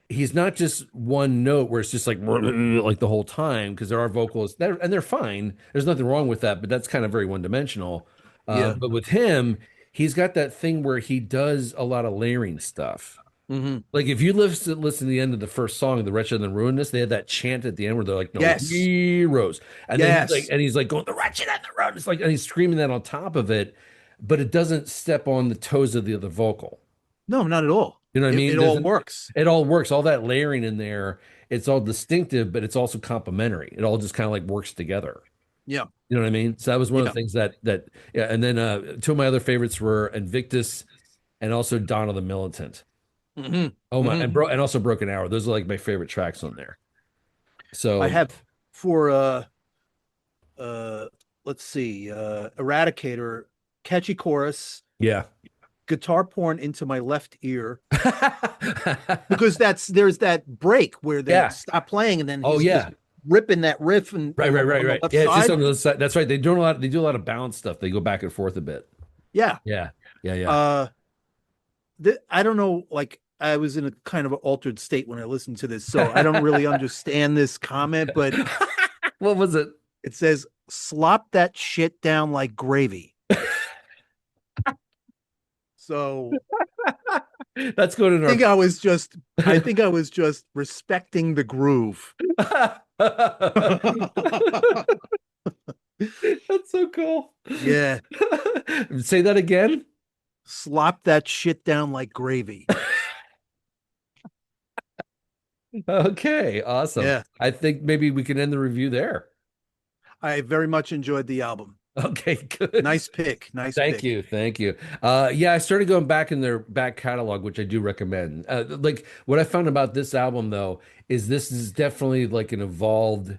he's not just one note where it's just like like the whole time because there are vocalists that and they're fine. There's nothing wrong with that, but that's kind of very one-dimensional. Yeah. But with him, he's got that thing where he does a lot of layering stuff. Hmm. Like if you listen to the end of the first song, The Wretched and the Ruinous, they had that chant at the end where they're like, no Yes. heroes. And then Yes. he's like going, The Wretched and the Ruinous, like, and he's screaming that on top of it, but it doesn't step on the toes of the other vocal. No, not at all. You know what I It mean? all works. It all works. All that layering in there, it's all distinctive, but it's also complementary. It all just kind of like works together. Yeah. You know what I mean? So that was one of Yeah. the things that yeah. And then two of my other favorites were Invictus and also Dawn of the Militant. Hmm. Oh my, Hmm. and also Broken Arrow. Those are like my favorite tracks on there. I So have for uh let's see, Eradicator, catchy chorus, yeah. guitar porn into my left ear. Because there's that break where they Yeah. stop playing and then Oh he's yeah. just ripping that riff and Right, on right, the, right, on the right. left Yeah, it's just side. on the other side. That's right. They do a lot of balance stuff. They go back and forth a bit. Yeah. Yeah. Yeah, yeah. I don't know, like I was in a kind of an altered state when I listened to this, so I don't really understand this comment, but What was it? it says slop that shit down like gravy. So That's going in I think I think I was just respecting the groove. That's so cool. Yeah. Say that again. Slop that shit down like gravy. Okay, awesome. Yeah. I think maybe we can end the review there. I very much enjoyed the album. Okay, good. Nice pick. Nice Thank pick. you, thank you. Yeah, I started going back in their back catalog, which I do recommend. Like what I found about this album, though, is this is definitely like an evolved,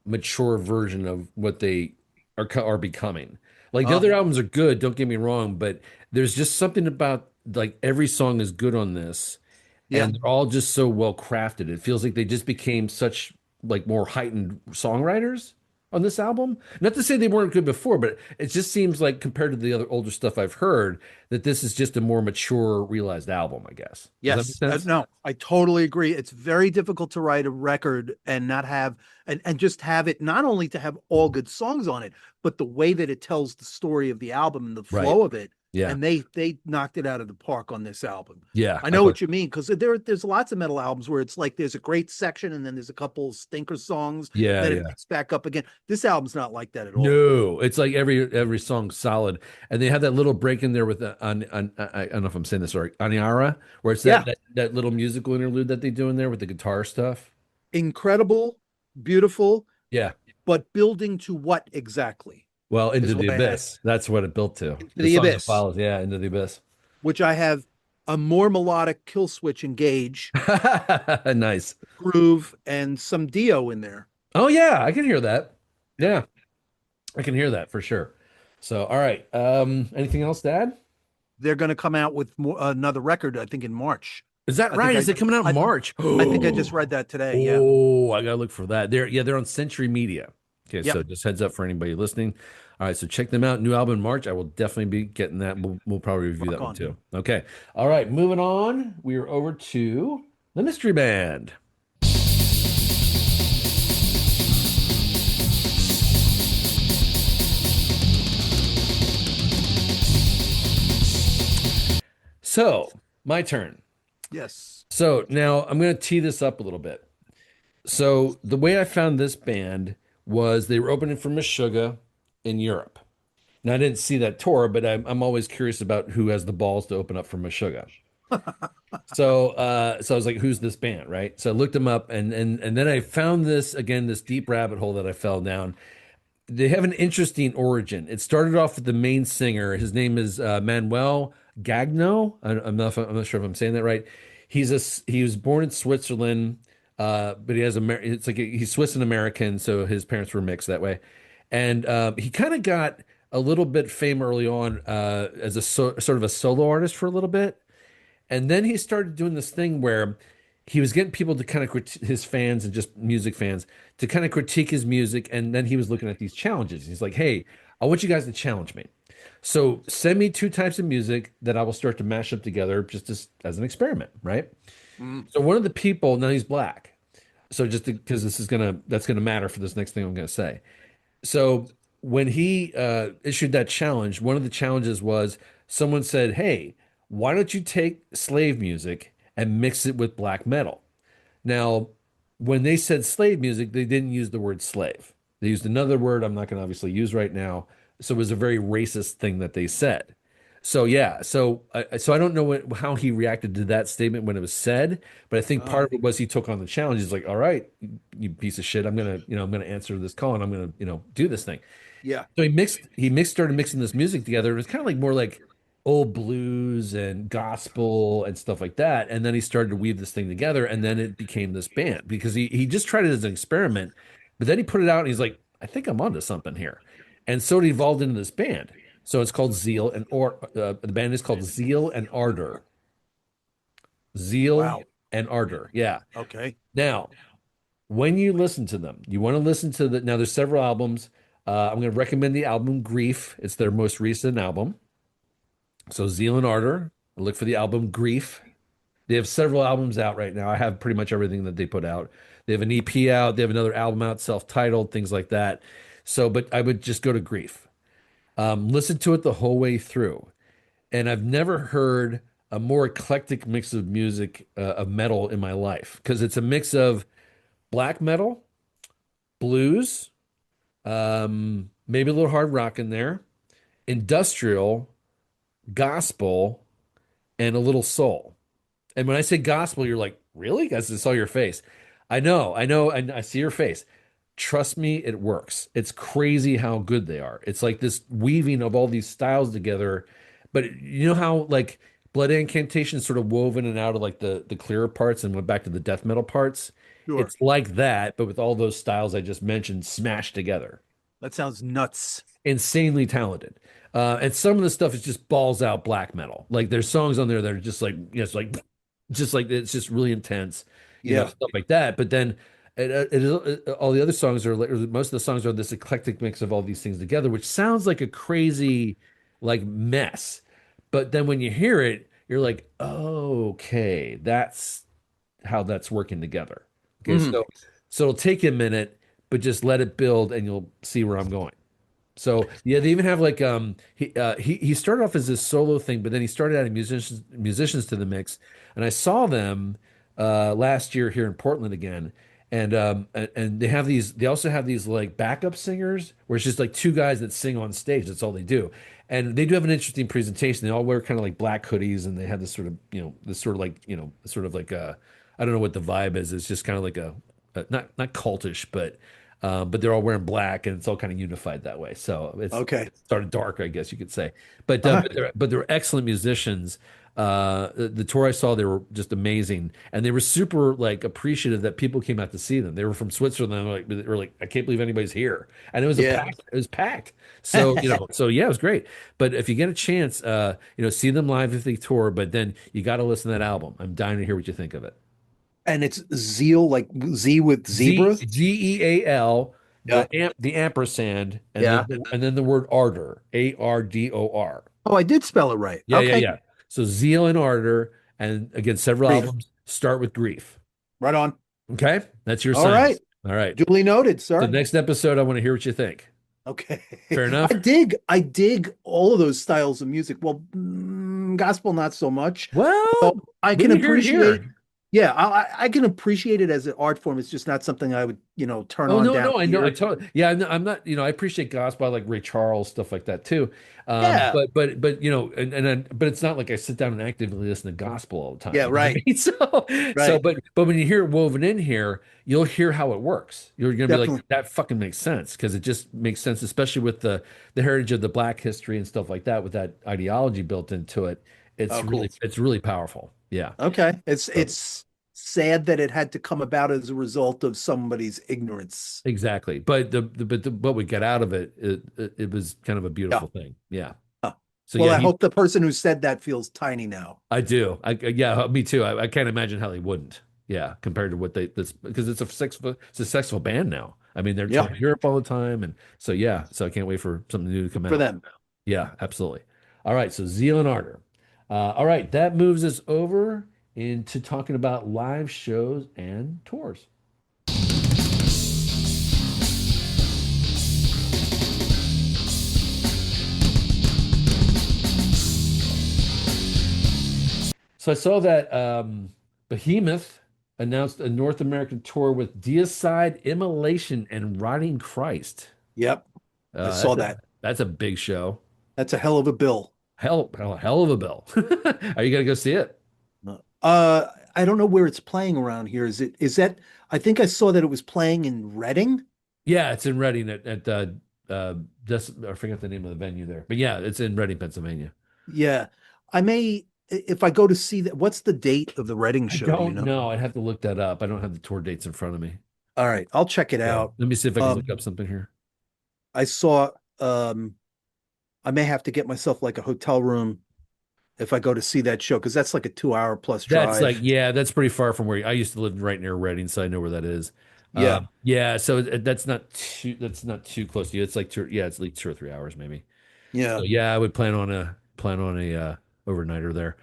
mature version of what they are becoming. Like the other albums are good, don't get me wrong, but there's just something about like every song is good on this, Yeah. and they're all just so well crafted. It feels like they just became such like more heightened songwriters on this album. Not to say they weren't good before, but it just seems like compared to the other older stuff I've heard, that this is just a more mature, realized album, I guess. Does that Yes. make sense? No, I totally agree. It's very difficult to write a record and not have and just have it not only to have all good songs on it, but the way that it tells the story of the album and the Right. flow of it Yeah. and they knocked it out of the park on this album. Yeah. I know what you mean, because there's lots of metal albums where it's like there's a great section and then there's a couple stinker songs, Yeah. then it Yeah. picks back up again. This album's not like that at all. No, it's like every song's solid, and they have that little break in there with I don't know if I'm saying this right, Aniara, where it's Yeah, that little musical interlude that they do in there with the guitar stuff. incredible, beautiful, Yeah. but building to what exactly Well, Into is the what I have. Abyss. That's what it built to. Into The the song that Abyss, follows, yeah, Into the Abyss. which I have a more melodic Kill Switch Engage Nice. groove and some Dio in there. Oh yeah, I can hear that. Yeah, I can hear that for sure. So, all right. Anything else, Dad? They're going to come out with another record, I think, in March. Is that I right? think Is it coming out in March? I think I just read that today. Yeah. Oh, I gotta look for that. They're on Century Media. Okay, Yep. so just heads up for anybody listening. All right, so check them out. New album in March. I will definitely be getting that. We'll probably review that one too. Okay. All right, moving on. We are over to the Mystery Band. So, my turn. Yes. So now I'm going to tee this up a little bit. So the way I found this band was they were opening for Meshuggah in Europe. Now I didn't see that tour, but I'm always curious about who has the balls to open up for Meshuggah. So I was like, who's this band, right? So I looked them up, and then I found this deep rabbit hole that I fell down. They have an interesting origin. It started off with the main singer. His name is Manuel Gagno. I'm not sure if I'm saying that right. He was born in Switzerland, but he has he's Swiss and American, so his parents were mixed that way. And he kind of got a little bit fame early on as sort of a solo artist for a little bit. And then he started doing this thing where he was getting people to kind of his fans and just music fans to kind of critique his music. And then he was looking at these challenges. He's like, hey, I want you guys to challenge me. So send me two types of music that I will start to mash up together just as an experiment, right? So one of the people, now he's black. So just because that's gonna matter for this next thing I'm gonna say. So when he issued that challenge, one of the challenges was someone said, hey, why don't you take slave music and mix it with black metal? Now, when they said slave music, they didn't use the word slave. They used another word I'm not going to obviously use right now. So it was a very racist thing that they said. So yeah, so I don't know how he reacted to that statement when it was said, but I think part of it was he took on the challenge. He's like, all right, you piece of shit, I'm gonna answer this call and I'm gonna do this thing. Yeah. So started mixing this music together. It was kind of like more like old blues and gospel and stuff like that. And then he started to weave this thing together, and then it became this band because he just tried it as an experiment, but then he put it out and he's like, I think I'm onto something here. And so it evolved into this band. So it's called the band is called Zeal and Ardor. Zeal Wow. and Ardor. Yeah. Okay. Now, when you listen to them, you want to listen to now there's several albums. I'm going to recommend the album Grief. It's their most recent album. So Zeal and Ardor. Look for the album Grief. They have several albums out right now. I have pretty much everything that they put out. They have an EP out. They have another album out, self-titled, things like that. So, but I would just go to Grief. Listen to it the whole way through. And I've never heard a more eclectic mix of music, of metal in my life, because it's a mix of black metal, blues, maybe a little hard rock in there, industrial, gospel, and a little soul. And when I say gospel, you're like, really? I saw your face. I know, and I see your face. Trust me, it works. It's crazy how good they are. It's like this weaving of all these styles together. But you know how like Blood Incantation is sort of woven and out of like the clearer parts and went back to the death metal parts? Sure. It's like that, but with all those styles I just mentioned smashed together. That sounds nuts. Insanely talented. And some of the stuff is just balls out black metal. Like there's songs on there that are just like, it's like it's just really intense, stuff like that. But then all the other songs are like, or most of the songs are this eclectic mix of all these things together, which sounds like a crazy like mess. But then when you hear it, you're like, oh, okay, that's how that's working together. Okay, so it'll take you a minute, but just let it build and you'll see where I'm going. So yeah, they even have like he started off as this solo thing, but then he started adding musicians to the mix. And I saw them last year here in Portland again. And they also have these like backup singers where it's just like two guys that sing on stage. That's all they do. And they do have an interesting presentation. They all wear kind of like black hoodies and they have this sort of, this sort of like, sort of like I don't know what the vibe is. It's just kind of like not cultish, but they're all wearing black and it's all kind of unified that way. So it's Okay. sort of dark, I guess you could say. But Uh-huh. they're excellent musicians. The tour I saw, they were just amazing, and they were super like appreciative that people came out to see them. They were from Switzerland. They were like, I can't believe anybody's here, and it was Yeah. it was packed. So so yeah, it was great. But if you get a chance, see them live if they tour. But then you got to listen to that album. I'm dying to hear what you think of it. And it's Zeal, like Z with zebra. Zeal, Yeah. the ampersand, Yeah. and then the word ardor, Ardor. Oh, I did spell it right. Yeah, yeah, Okay. yeah. So zeal and ardor, and again, several Grief. albums start with grief. Right on. Okay, that's your All sign. right. All right. Duly noted, The sir. next episode, I want to hear what you think. Okay. Fair enough. I dig all of those styles of music. Well, gospel not so much. Well, So I we can can hear it appreciate. here. Yeah, I can appreciate it as an art form. It's just not something I would, turn Oh on no, down no, I know, I here. totally. Yeah, I'm not. I appreciate gospel. I like Ray Charles stuff like that too. Yeah. But but it's not like I sit down and actively listen to gospel all the time. Yeah, You know what I right. mean? So Right. but when you hear it woven in here, you'll hear how it works. You're gonna be like, Definitely. that fucking makes sense because it just makes sense, especially with the heritage of the Black history and stuff like that, with that ideology built into it. Oh, cool. It's really powerful. Yeah. Okay. It's So, it's sad that it had to come about as a result of somebody's ignorance. exactly. But what we get out of it was kind of a Yeah. beautiful thing. Yeah. Huh. So Well, yeah, I hope the person who said that feels tiny now. I do. Yeah, me too. I can't imagine how they wouldn't. Yeah, compared to what this because it's a successful band now. I mean, they're Yeah, touring Europe all the time, and so yeah. So I can't wait for something new to come for out. them. Yeah, absolutely. All right, so Zeal and Ardor. All right, that moves us over into talking about live shows and tours. So I saw that Behemoth announced a North American tour with Deicide, Immolation, and Rotting Christ. Yep, I Uh, saw that's a that. that's a big show. That's a hell of a bill. Hell of a bill. Are you gonna go see it? I don't know where it's playing around here. Is that I think I saw that it was playing in Reading. Yeah, it's in Reading I forget the name of the venue there, but yeah, it's in Reading, Pennsylvania. Yeah. I may if I go to see that, what's the date of the Reading I show? Do you don't know? know. I'd have to look that up. I don't have the tour dates in front of me. All right, I'll check it Yeah. out. Let me see if I can Um, look up something here. I saw I may have to get myself like a hotel room if I go to see that show because that's like a 2 hour plus That's like, drive. yeah, that's pretty far from where I used to live right near Reading, so I know where that is. Yeah. Yeah, so that's not too close to you. It's like yeah, it's like 2 or 3 hours maybe. So Yeah. yeah, I would plan on a overnighter there.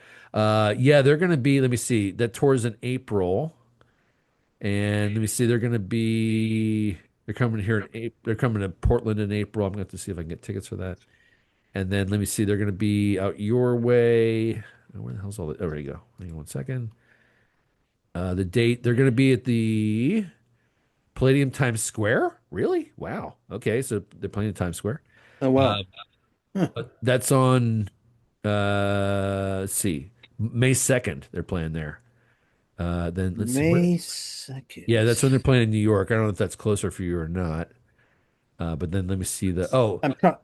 Yeah, they're gonna be, let me see, that tour's in April. And let me see, they're coming here in April, they're coming to Portland in April. I'm gonna have to see if I can get tickets for that. And then let me see, they're gonna be out your way. Oh, where the hell's all the, oh, there you go. Hang on one second. The date, they're gonna be at the Palladium Times Square? Really? Wow. Okay, so they're playing at Times Square. Oh wow. Uh, Huh. that's on let's see, May 2nd, they're playing there. Then let's see. May 2nd. Yeah, that's when they're playing in New York. I don't know if that's closer for you or not. But then let me see I'm trying.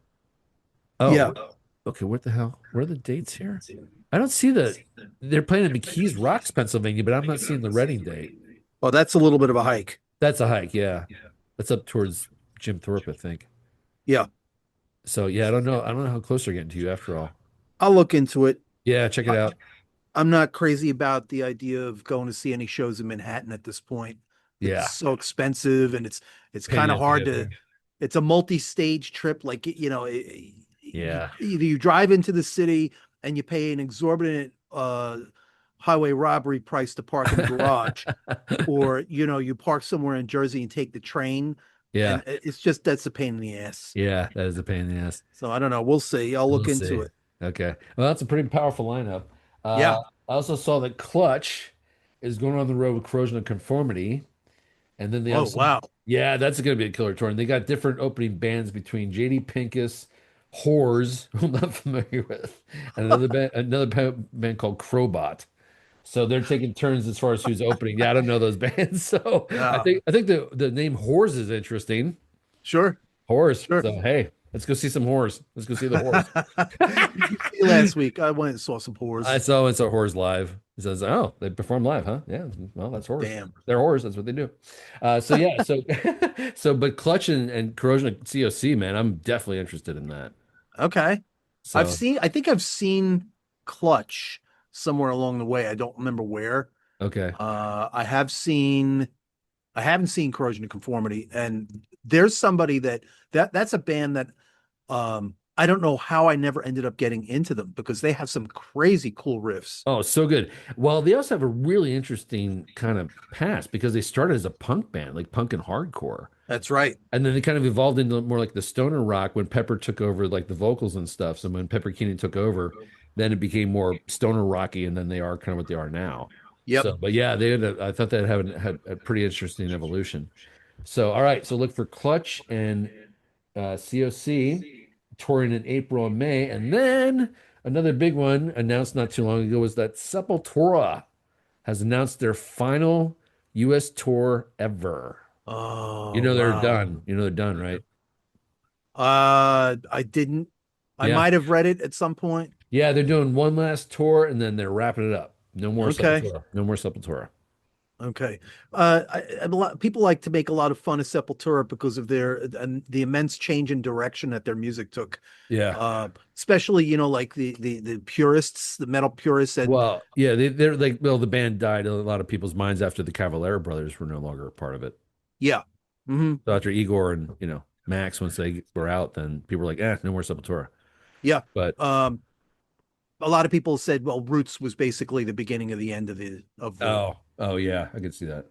Yeah. oh, okay. What the hell? Where are the dates here? I don't see they're playing in McKees Rocks, Pennsylvania, but I'm not seeing the Reading date. Well, that's a little bit of a hike. That's a hike, yeah. That's up towards Jim Thorpe, I think. Yeah. So yeah, I don't know. I don't know how close they're getting to you after all. I'll look into it. Yeah, check it I, out. I'm not crazy about the idea of going to see any shows in Manhattan at this point. Yeah. It's so expensive and it's Pain in kind the of ass to hard get to there. it's a multi-stage trip like Yeah. either you drive into the city and you pay an exorbitant highway robbery price to park in the garage or you park somewhere in Jersey and take the train Yeah. and it's just that's a pain in the ass. Yeah. That is a pain in the ass. So I don't know. We'll see. I'll look We'll into see. it. Okay. Well, that's a pretty powerful lineup. Yeah. I also saw that Clutch is going on the road with Corrosion of Conformity. And then they Oh have some, wow. yeah, that's going to be a killer tour. And they got different opening bands between JD Pinkus, Whores, who I'm not familiar with, and another band called Crobot. So they're taking turns as far as who's opening. Yeah, I don't know those bands. So I Yeah. think I think the name Whores is interesting. Sure. Whores. Sure. So hey, let's go see some whores. Let's go see the whores. You see last week, I went and saw some I whores. saw Whores live. It says, oh, they perform live, huh? Yeah. Well, that's whores. Damn. They're whores. That's what they do. So yeah. So but Clutch and Corrosion of COC, man, I'm definitely interested in that. Okay. So I think I've seen Clutch somewhere along the way. I don't remember where. okay. I haven't seen Corrosion of Conformity, and there's somebody that's a band that I don't know how I never ended up getting into them because they have some crazy cool riffs. Oh, so good. Well, they also have a really interesting kind of past because they started as a punk band, like punk and hardcore. That's right. And then they kind of evolved into more like the stoner rock when Pepper took over like the vocals and stuff. So when Pepper Keenan took over, then it became more stoner rocky, and then they are kind of what they are now. Yep. So, but yeah, I thought that had a pretty interesting evolution. So, all right, so look for Clutch and COC touring in April and May, and then another big one announced not too long ago was that Sepultura has announced their final U.S. tour ever. You Oh, know they're wow. done. You know they're done, right? I didn't. I Yeah. might have read it at some point. Yeah, they're doing one last tour and then they're wrapping it up. No more Okay. Sepultura. No more Sepultura. Okay. People like to make a lot of fun of Sepultura because of the immense change in direction that their music took. Yeah. Especially, like the purists, the metal purists said, Well, yeah, they're like, well, the band died in a lot of people's minds after the Cavalera brothers were no longer a part of it. yeah. Hmm. So after Igor and, Max, once they were out, then people were like, no more Sepultura. Yeah. But A lot of people said, well, Roots was basically the beginning of the end of the, oh yeah, I could see that.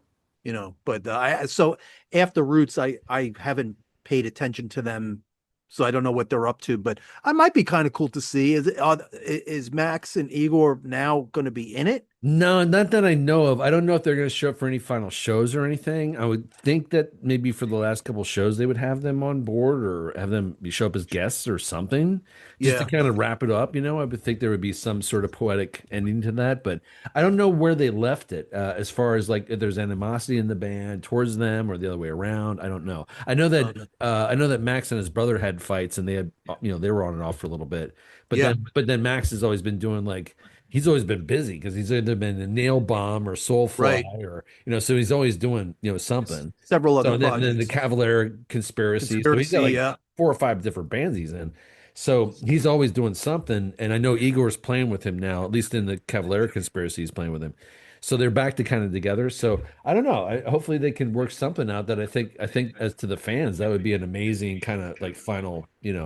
but so after Roots, I haven't paid attention to them, so I don't know what they're up to, but I might be kind of cool to see. Is Max and Igor now going to be in it? No, not that I know of. I don't know if they're going to show up for any final shows or anything. I would think that maybe for the last couple shows they would have them on board or have them show up as guests or something, just to Yeah. kind of wrap it up. I would think there would be some sort of poetic ending to that, but I don't know where they left it as far as like if there's animosity in the band towards them or the other way around. I don't know. Okay. I know that Max and his brother had fights and they had they were on and off for a little bit, but Yeah. then Max has always been doing like. He's always been busy because he's either been a Nail Bomb or Soulfly Right. or so he's always doing something. Several So other and then the projects. Cavalier Conspiracy. So he's got Conspiracy, like yeah. 4 or 5 different bands he's in. So he's always doing something. And I know Igor's playing with him now, at least in the Cavalier Conspiracy, he's playing with him. So they're back to kind of together. So I don't know. Hopefully they can work something out that I think as to the fans, that would be an amazing kind of like final, It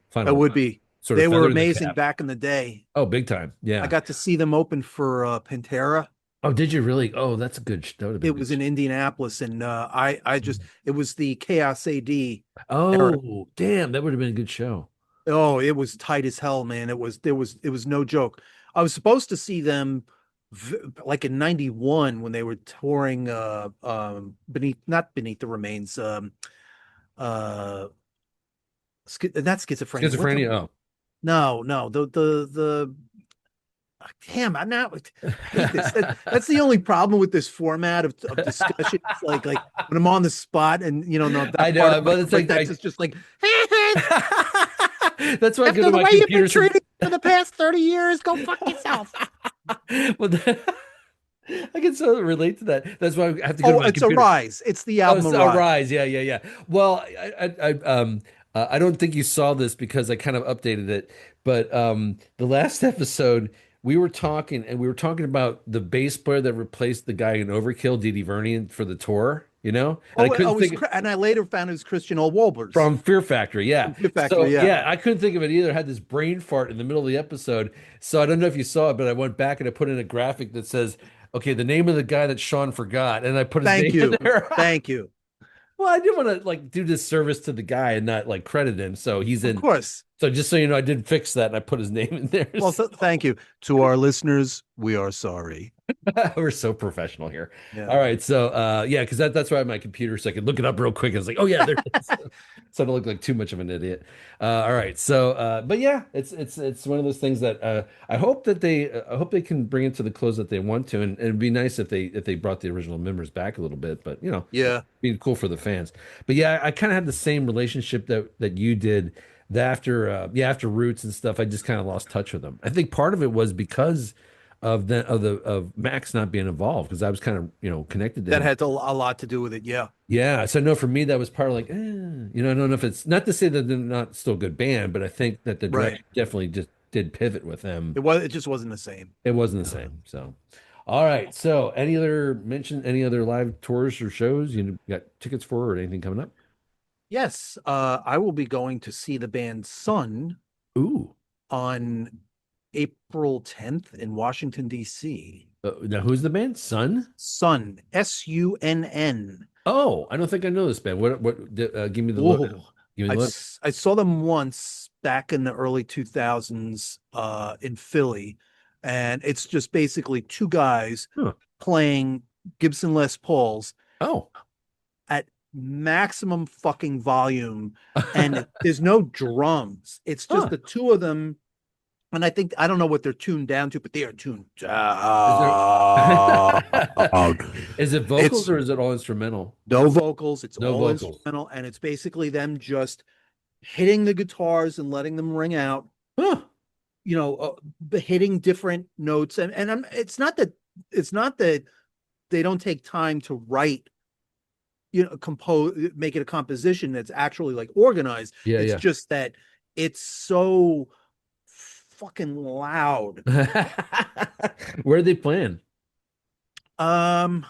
final would be. sort They of were feather in the amazing cap. back in the day. Oh, big time. I Yeah. got to see them open for Pantera. Oh, did you really? Oh, that's a good. That would have been It a good. was in Indianapolis, and I just it was the Chaos AD era. Oh, damn, that would have been a good show. Oh, it was tight as hell, man. It was no joke. I was supposed to see them like in '91 when they were touring not Beneath the Remains, uh not schizophrenia. Schizophrenia. Oh, No, the damn, I'm not. I hate this. That's the only problem with this format of discussion. It's like when I'm on the spot and no, that I know, part of but my it's like that's just like that's why I go after to the my way you've been computer. treated for the past 30 years, go fuck yourself. Well, I can so relate to that. That's why I have to go to Oh, my it's computer. Arise. It's the Oh, album it's Arise. Rise. Yeah, yeah, yeah. Well, I don't think you saw this because I kind of updated it, but the last episode we were talking and we were talking about the bass player that replaced the guy in Overkill, Dee Vernon, for the tour, and I couldn't think And I later found it was Christian Old Wolbers from Fear Factory, yeah. from Fear So Factory. Yeah. yeah, I couldn't think of it either. I had this brain fart in the middle of the episode, so I don't know if you saw it, but I went back and I put in a graphic that says, "Okay, the name of the guy that Sean forgot," and I put his Thank name in you. there. Thank you. Well, I didn't want to like do this service to the guy and not like credit him. So he's Of in. course. So just so you know, I did fix that and I put his name in there. Well, thank you to our listeners. We are sorry. We're so professional here. Yeah. All right. So yeah, because that's why I have my computer so I could look it up real quick. And it's like, oh yeah, there it is. So I don't look like too much of an idiot. All right. So but yeah, it's one of those things that I hope that I hope they can bring it to the close that they want to. And it'd be nice if they brought the original members back a little bit, but you know, Yeah. being cool for the fans. But yeah, I kind of had the same relationship that you did. That after Roots and stuff, I just kind of lost touch with them. I think part of it was because of Max not being involved because I was kind of connected to That him. had a lot to do with it. Yeah. Yeah, so no, for me that was part of like, I don't know if it's not to say that they're not still a good band, but I think that the Right. direction definitely just did pivot with them. It just wasn't the same. It wasn't the same. So, all right. So, any other live tours or shows you got tickets for or anything coming up? Yes. I will be going to see the band Sun Ooh, on April 10th in Washington, D.C. now who's the band? Sun? Sun, Sunn. Oh, I don't think I know this band. Give me the Whoa. look. Give me the look. I saw them once back in the early 2000s in Philly, and it's just basically two guys Huh. playing Gibson Les Pauls Oh, at maximum fucking volume, and there's no drums. It's just Huh. the two of them. And I don't know what they're tuned down to, but they are tuned down. is it vocals It's- or is it all instrumental? No vocals. It's No all vocals. instrumental, and it's basically them just hitting the guitars and letting them ring out. Huh. Hitting different notes, and it's not that they don't take time to write, compose, make it a composition that's actually like organized. Yeah, It's yeah. just that it's so fucking loud. Where are they playing? I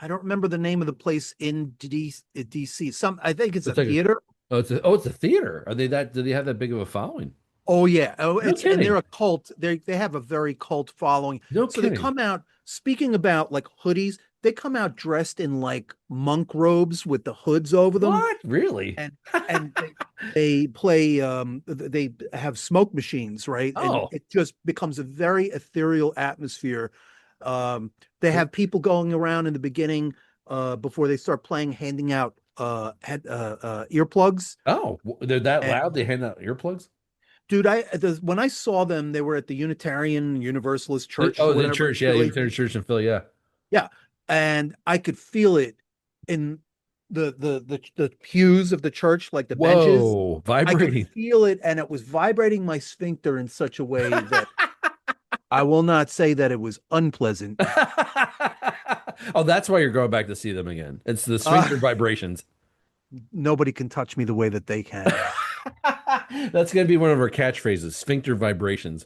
don't remember the name of the place in DC. I think it's a It's like theater. It's a theater. Do they have that big of a following? Oh yeah. Oh, No and kidding. they're a cult. They have a very cult following. No So they kidding. come out, speaking about like hoodies, they come out dressed in like monk robes with the hoods over them. What? Really? And they play they have smoke machines, right? Oh. And it just becomes a very ethereal atmosphere. They have people going around in the beginning before they start playing, handing out earplugs. Oh, they're that And- loud? They hand out earplugs? Dude, when I saw them, they were at the Unitarian Universalist Church. Oh, or the whatever church. in Yeah, Philly. Unitarian Church in Philly. Yeah. And I could feel it in the pews of the church, like the Whoa, benches. I vibrating. could feel it, and it was vibrating my sphincter in such a way that I will not say that it was unpleasant. Oh, that's why you're going back to see them again. It's the sphincter vibrations. Nobody can touch me the way that they can. That's going to be one of our catchphrases, sphincter vibrations.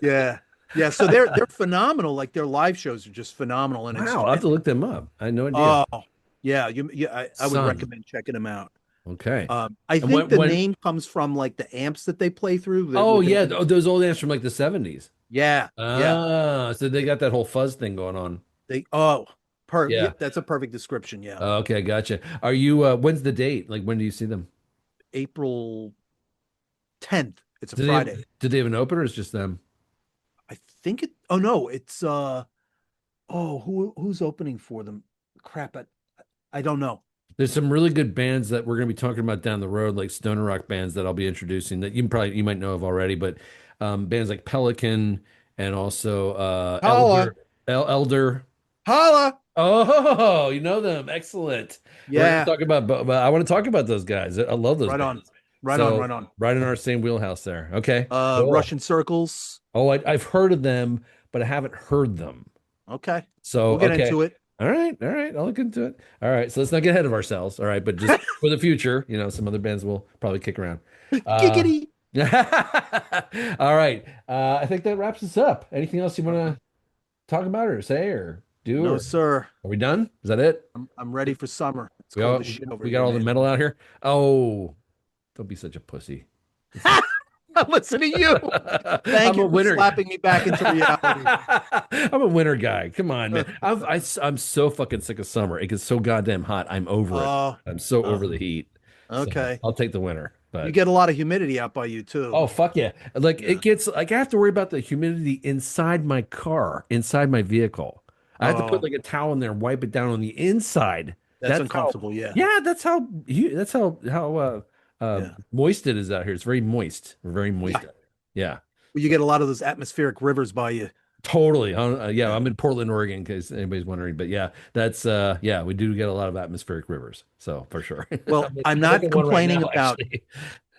Yeah. Yeah. So they're phenomenal. Like their live shows are just phenomenal. And Wow, I'll have to look them up. I had no idea. oh yeah, I would Sun. recommend checking them out. Okay. I think when- the when- name comes from like the amps that they play through. Oh, with the- yeah. Those old amps from like the 70s. Yeah. Yeah. Ah, so they got that whole fuzz thing going on. Yeah, Yeah. that's a perfect description. Yeah. Okay, gotcha. Are you when's the date? Like when do you see them? April 10th. It's a Do Friday. Did they have an opener or is it just them? I think oh no, it's who's opening for them? Crap, I don't know. There's some really good bands that we're going to be talking about down the road, like stoner rock bands that I'll be introducing that you might know of already, but bands like Pelican and also Holla. Elder. Holla. Oh, you know them. Excellent. Yeah. I want to talk about those guys. I love those Right on. bands. Right So, on. Right in our same wheelhouse there. Okay. Cool. Russian Circles. Oh, I've heard of them, but I haven't heard them. Okay. So We'll get okay. into it. All right. I'll look into it. All right. So let's not get ahead of ourselves. All right, but just for the future, some other bands will probably kick around. Giggity. All right. I think that wraps us up. Anything else you want to talk about or say or do? No, or- sir. Are we done? Is that it? I'm ready for summer. It's We, cold all, as shit over we here, got all the man. metal out here. Oh, don't be such a pussy. Listen to you. Thank you for slapping me back into reality. I'm a winter guy. Come on, man. I'm so fucking sick of summer. It gets so goddamn hot. I'm over it. I'm so over the heat. Okay. So I'll take the winter. But you get a lot of humidity out by you too. Oh, fuck yeah. Like it gets like I have to worry about the humidity inside my car, inside my vehicle. I have to put like a towel in there and wipe it down on the inside. That's uncomfortable. Yeah, that's how moist it is out here. It's very moist. Very moist out here. Yeah. Well, you get a lot of those atmospheric rivers by you. Totally. Yeah, I'm in Portland, Oregon, in case anybody's wondering. But yeah, that's we do get a lot of atmospheric rivers. So for sure. Well, I'm not complaining about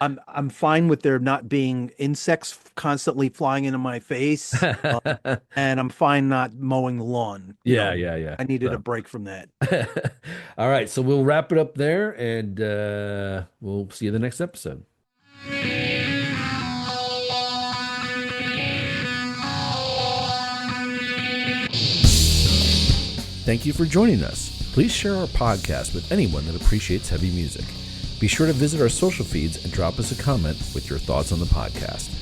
I'm fine with there not being insects constantly flying into my face. And I'm fine not mowing the lawn. Yeah. I needed a break from that. All right, so we'll wrap it up there, and we'll see you in the next episode. Thank you for joining us. Please share our podcast with anyone that appreciates heavy music. Be sure to visit our social feeds and drop us a comment with your thoughts on the podcast.